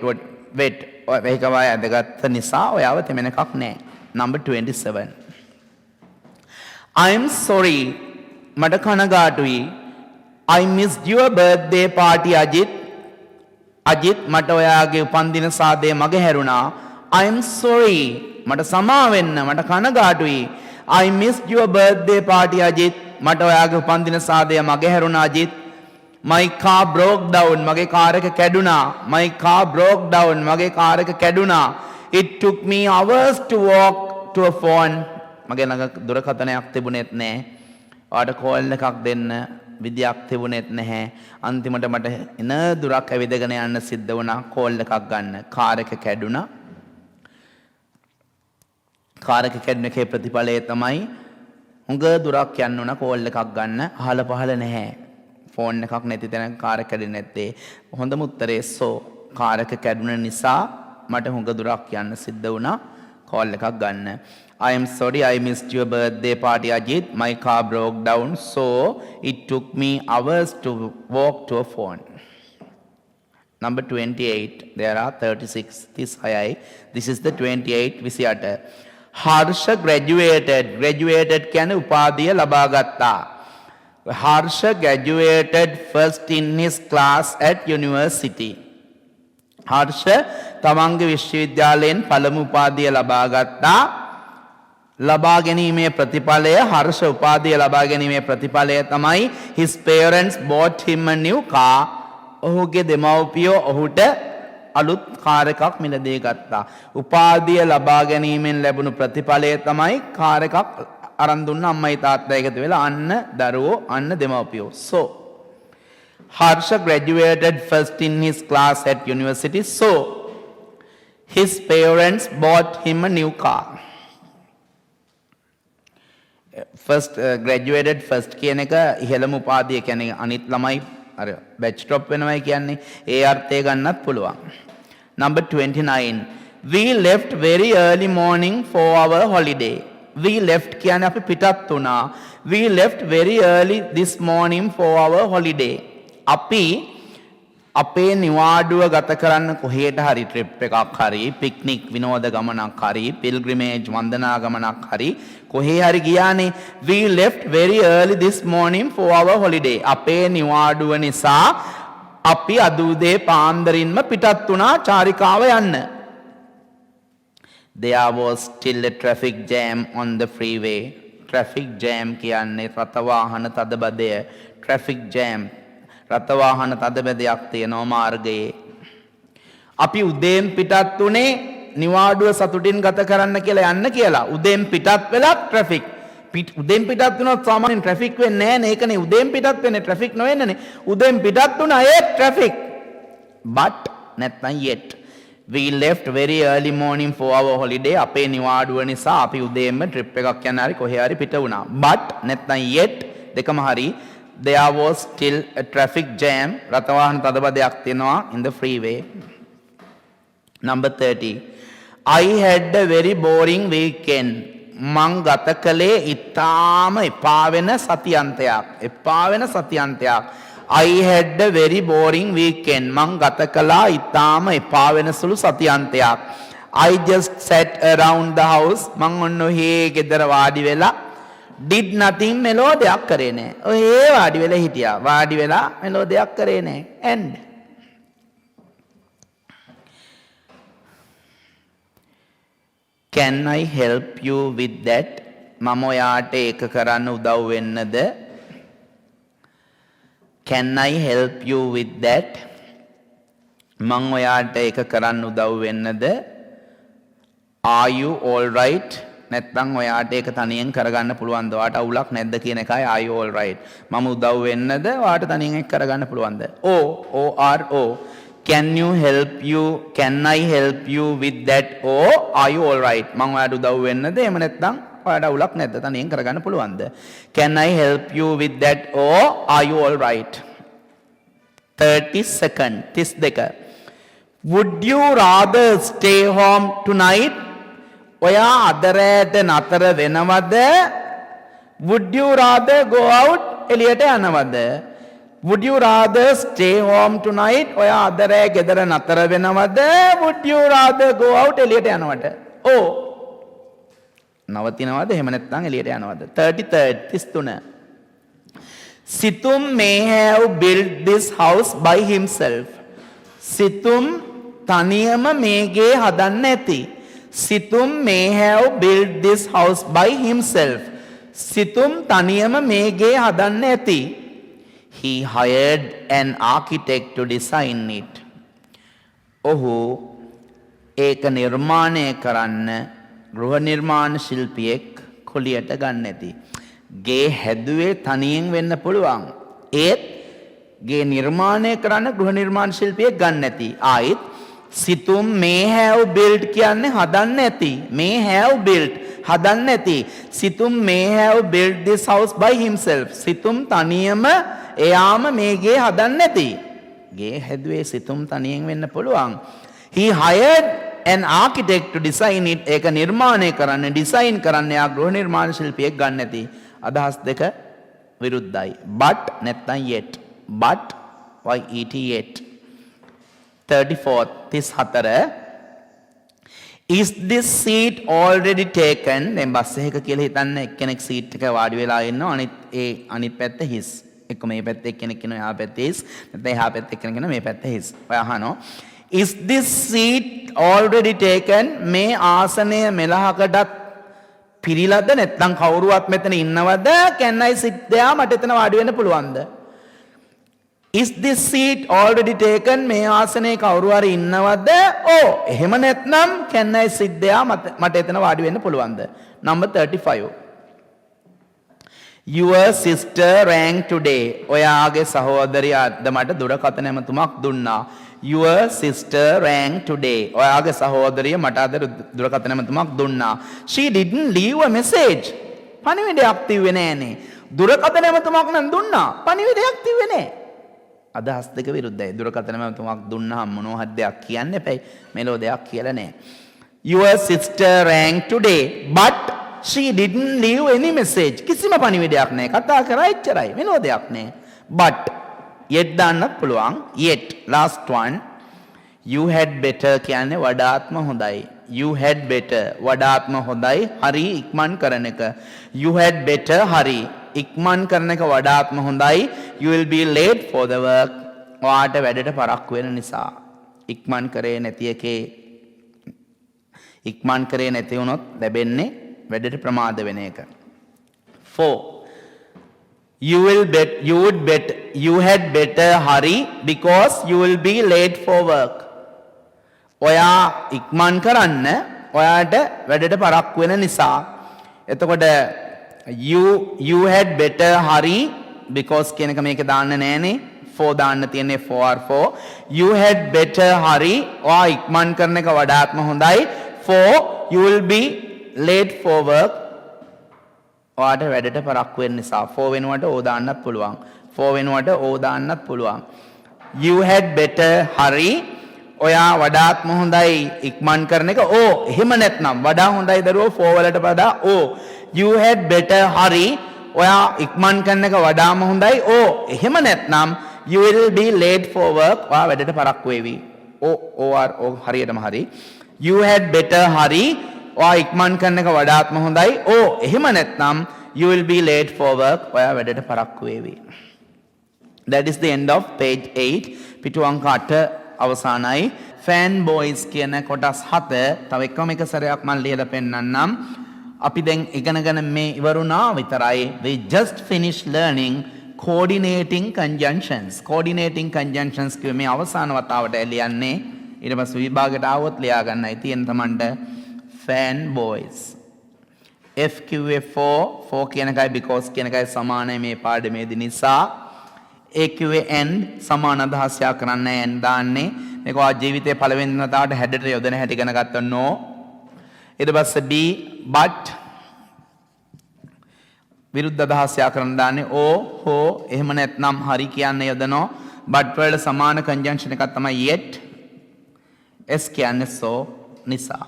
Speaker 1: wet. වෙහිකබාය ඇඳගත්ත නිසා ඔයාව තෙමෙන එකක් නැහැ. Number 27. I'm sorry. මට කනගාටුයි. I missed your birthday party Ajit. Ajit මට ඔයාගේ උපන්දින සාදය මගහැරුණා. I'm sorry. මට සමා වෙන්න. මට කනගාටුයි. I missed your birthday party Ajit. මට ඔයාගේ උපන්දින සාදය මගහැරුණා Ajit. My car broke down. මගේ කාර් එක කැඩුනා. My car broke down. මගේ කාර් එක කැඩුනා. It took me hours to walk to a phone. මගේ ළඟ දුරකථනයක් තිබුණෙත් නැහැ. ඔයාට කෝල් එකක් දෙන්න විදියක් තිබුණෙත් නැහැ. අන්තිමට මට එන දුරක් ඇවිදගෙන යන්න සිද්ධ වුණා කෝල් එකක් ගන්න. කාර් එක කැඩුනා. කාර් එක කැඩුණ එකේ ප්‍රතිඵලය තමයි හුඟ දුරක් යන්න උන කෝල් එකක් ගන්න. අහල පහල නැහැ. ෆෝන් එකක් නැති තැන කාර් එක කැඩෙන්නේ නැත්තේ. හොඳම උත්තරේ so. කාර් එක කැඩුණ නිසා මට හුඟ දුරක් යන්න සිද්ධ වුණා කෝල් එකක් ගන්න. I am sorry I missed your birthday party Ajit. My car broke down so it took me hours to walk to a phone. Number 28. There are 36. This is the 28 විසියට. Harsha graduated. Graduated කියන්නේ උපාධිය ලබා ගත්තා. Harsha graduated first in his class at university. Harsha තමන්ගේ විශ්වවිද්‍යාලයෙන් පළමු උපාධිය ලබා ගත්තා. ලබා ගැනීමේ ප්‍රතිඵලය හර්ෂ උපාධිය ලබා ගැනීමේ ප්‍රතිඵලය තමයි his parents bought him a new car. ඔහුගේ දෙමව්පියෝ ඔහුට අලුත් කාර් එකක් මිලදී ගත්තා. උපාධිය ලබා ගැනීමෙන් ලැබුණු ප්‍රතිඵලය තමයි කාර් එකක් අරන් දුන්න අම්මයි තාත්තා එකතු වෙලා අන්න දරුවෝ අන්න දෙමව්පියෝ. So Harsha graduated first in his class at university. So his parents bought him a new car. First graduated first කියන එක ඉහළම උපාධිය කියන්නේ අනිත් ළමයි අර batch top වෙනවයි කියන්නේ ඒ අර්ථය ගන්නත් පුළුවන්. Number 29. We left very early morning for our holiday. We left කියන්නේ අපි පිටත් වුණා. We left very early this morning for our holiday. අපි අපේ නිවාඩුව ගත කරන්න කොහේට හරි ට්‍රිප් එකක් හරි පික්නික් විනෝද ගමනක් හරි පිල්ග්‍රිමේජ් වන්දනා ගමනක් හරි කොහේ හරි ගියානේ. We left very early this morning for our holiday. අපේ නිවාඩුව නිසා අපි අද උදේ පාන්දරින්ම පිටත් වුණා චාරිකාව යන්න. There was still a traffic jam on the freeway. Traffic jam කියන්නේ රථ වාහන තදබදය. Traffic jam රථ වාහන තදබදයක් තියෙනවා මාර්ගයේ. අපි උදේන් පිටත් උනේ නිවාඩුව සතුටින් ගත කරන්න කියලා යන්න කියලා. උදේන් පිටත් වෙලා ට්‍රැෆික්. උදේන් පිටත් වුණොත් සාමාන්‍යයෙන් ට්‍රැෆික් වෙන්නේ නැහැ නේ. ඒකනේ උදේන් පිටත් වෙන්නේ ට්‍රැෆික් නොවෙන්නනේ. උදේන් පිටත් වුණා ඒ ට්‍රැෆික්. But නැත්නම් yet. We left very early morning for our holiday. අපේ නිවාඩුව නිසා අපි උදේන්ම ට්‍රිප් එකක් යන්න හරි කොහේ හරි පිට වුණා. But නැත්නම් yet දෙකම හරි. There was still a traffic jam. රථවාහන තදබදයක් තියෙනවා in the freeway. Number 30. I had a very boring weekend. මං ගත කළේ ඉතාම එපා වෙන සතියන්තයක්. එපා වෙන සතියන්තයක්. I had a very boring weekend. මං ගත කළා ඉතාම එපා වෙන සුළු සතියන්තයක්. I just sat around the house. මං ඔන්න ඔහේ ගෙදර වාඩි වෙලා did nothing මෙලෝ දෙයක් කරේ නෑ. ඔහේ වාඩි වෙලා හිටියා. වාඩි වෙලා මෙලෝ දෙයක් කරේ නෑ. And can I help you with that? මම ඔයාට ඒක කරන්න උදව් වෙන්නද? Can I help you with that? මං ඔයාට ඒක කරන්න උදව් වෙන්නද? Are you all right? නැත්නම් ඔයාට ඒක තනියෙන් කරගන්න පුළුවන්ද? ඔයාට අවුලක් නැද්ද කියන එකයි are you all right. මම උදව් වෙන්නද? ඔයාට තනියෙන් ඒක කරගන්න පුළුවන්ද? O. Can I help you with that? Or are you all right? මං ඔයාට උදව් වෙන්නද? එහෙම නැත්නම් ඔයාට අවුලක් නැද්ද? තනියෙන් කරගන්න පුළුවන්ද? Can I help you with that? Or are you all right? 30 second. 32. Would you rather stay home tonight? ඔයා අද රැට නතර වෙනවද? Would you rather go out? එළියට යනවද? Would you rather stay home tonight? ඔයා අද රෑ ගෙදර නතර වෙනවද? Would you rather go out? එළියට යනවද? නවතිනවද? එහෙම නැත්නම් එළියට යනවද? 33. Situm may have built this house by himself. Situm තනියම මේ ගේ හදන්න ඇති. Situm may have built this house by himself. Situm තනියම මේ ගේ හදන්න ඇති. He hired an architect to design it. ඔහු ඒක නිර්මාණය කරන්න ගෘහ නිර්මාණ ශිල්පියෙක් කොලියට ගන්න ඇති. ගේ හැදුවේ තනියෙන් වෙන්න පුළුවන්. ඒත් ගේ නිර්මාණය කරන්න ගෘහ නිර්මාණ ශිල්පියෙක් ගන්න ඇති. ආයිත් සිතුම් may have built කියන්නේ හදන්න ඇති. may have built හදන්න ඇති. සිතුම් may have built this house by himself. සිතුම් තනියම එයාම මේ ගේ හදන්න ඇති. ගේ හැදුවේ සිතුම් තනියෙන් වෙන්න පුළුවන්. He hired an architect to design it. ඒක නිර්මාණය කරන්න, ඩිසයින් කරන්න යා ගෘහ නිර්මාණ ශිල්පියෙක් ගන්න ඇති. අදහස් දෙක විරුද්ධයි. but නැත්නම් yet. but yet. 34. Is this seat already taken? දැන් බස් එකක කියලා හිතන්න එක්කෙනෙක් සීට් එක වාඩි වෙලා ඉන්නවා. අනිත් පැත්ත හිස්. එක්ක මේ පැත්තේ එක්කෙනෙක් ඉන්නවා එහා පැත්තේ හිස්. නැත්නම් එහා පැත්තේ එක්කෙනෙක් ඉන්නවා මේ පැත්තේ හිස්. ඔය අහනවා. Is this seat already taken? මේ ආසනය මෙලහකටත් පිරීලාද නැත්නම් කවුරුවත් මෙතන ඉන්නවද? Can I sit there? මට එතන වාඩි වෙන්න පුළුවන්ද? Is this seat already taken? මේ ආසනයේ කවුරු හරි ඉන්නවද? එහෙම නැත්නම් can I sit there? මට එතන වාඩි වෙන්න පුළුවන්ද? Number 35. Your sister rang today. ඔයාගේ සහෝදරිය අද මට දුරකථන ඇමතුමක් දුන්නා. Your sister rang today. ඔයාගේ සහෝදරිය මට අද දුරකථන ඇමතුමක් දුන්නා. She didn't leave a message. පණිවිඩයක් තිව්වේ නෑනේ. දුරකථන ඇමතුමක් නම් දුන්නා. පණිවිඩයක් තිව්වේ නෑ. අදහස් දෙක විරුද්ධයි. දුරකථන ඇමතුමක් දුන්නාම මොනවා හරි දෙයක් කියන්න එපයි. මෙලෝ දෙයක් කියලා නෑ. Your sister rang today but she didn't leave any message. කිසිම පණිවිඩයක් නෑ. කතා කරා එච්චරයි. මෙලෝ දෙයක් නෑ. but yet දාන්නත් පුළුවන්. yet last one. You had better කියන්නේ වඩාත්ම හොඳයි. You had better වඩාත්ම හොඳයි. හරි ඉක්මන් කරන එක. You had better හරි ඉක්මන් කරන එක වඩාත්ම හොඳයි. You will be late for the work. ඔයාට වැඩට පරක්කු වෙන නිසා. ඉක්මන් කරේ නැති එකේ ඉක්මන් කරේ නැති වුණොත් ලැබෙන්නේ වැඩට ප්‍රමාද වෙන එක. 4. You had better hurry because you will be late for work. ඔයා ඉක්මන් කරන්න ඔයාට වැඩට පරක්කු වෙන නිසා. එතකොට you had better hurry because කියන එක මේක දාන්න නෑනේ. for දාන්න තියෙන්නේ for. You had better hurry. ඔයා ඉක්මන් කරන එක වඩාත්ම හොඳයි. for you will be late for work. ඔයාට වැඩට පරක්කු වෙන නිසා. for වෙනුවට o දාන්නත් පුළුවන්. for වෙනුවට o දාන්නත් පුළුවන්. You had better hurry. ඔයා වඩාත්ම හොඳයි ඉක්මන් කරන එක. ඕ එහෙම නැත්නම් වඩා හොඳයි දරුවෝ for වලට වඩා ඕ. You had better hurry. ඔයා ඉක්මන් කරන එක වඩාම හොඳයි. ඕ එහෙම නැත්නම් you will be late for work. ඔයා වැඩට පරක්කු වෙවි. ඕ හරියටම හරි. You had better hurry. ඔයා ඉක්මන් කරන එක වඩාත්ම හොඳයි. ඕ එහෙම නැත්නම් you will be late for work. ඔයා වැඩට පරක්කු වෙවි. That is the end of page 8. පිටු අංක 8 අවසానයි. fan boys කියන කොටස් 7 තව එකම එක සැරයක් මම ලියලා පෙන්නන්නම්. අපි දැන් ඉගෙනගෙන මේ ඉවරුණා විතරයි. We just finished learning coordinating conjunctions. Coordinating conjunctions කියුවේ මේ අවසාන වතාවට ලියන්නේ. ඊට පස්සේ විභාගයට ආවොත් ලියා ගන්නයි තියෙන තමන්ට. fan boys. F කිව්වේ for කියන එකයි because කියන එකයි සමානයි මේ පාඩමේදී නිසා. A කිව්වේ and සමාන අදහස් යා කරන්නේ and දාන්නේ. මේක ඔයා ජීවිතේ පළවෙනි වතාවට හැඩට යොදන හැටි ඉගෙන ගත්තා no. ඊට පස්සේ B but විරුද්ධ අදහස් යා කරන්න දාන්නේ o ho එහෙම නැත්නම් හරි කියන්නේ යොදනවා. but වල සමාන conjunction එකක් තමයි yet. S කියන්නේ so නිසා.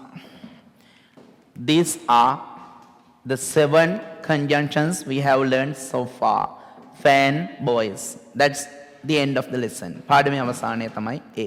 Speaker 1: These are the 7 conjunctions we have learned so far. Fan boys. That's the end of the lesson. පාඩමේ අවසානය තමයි A.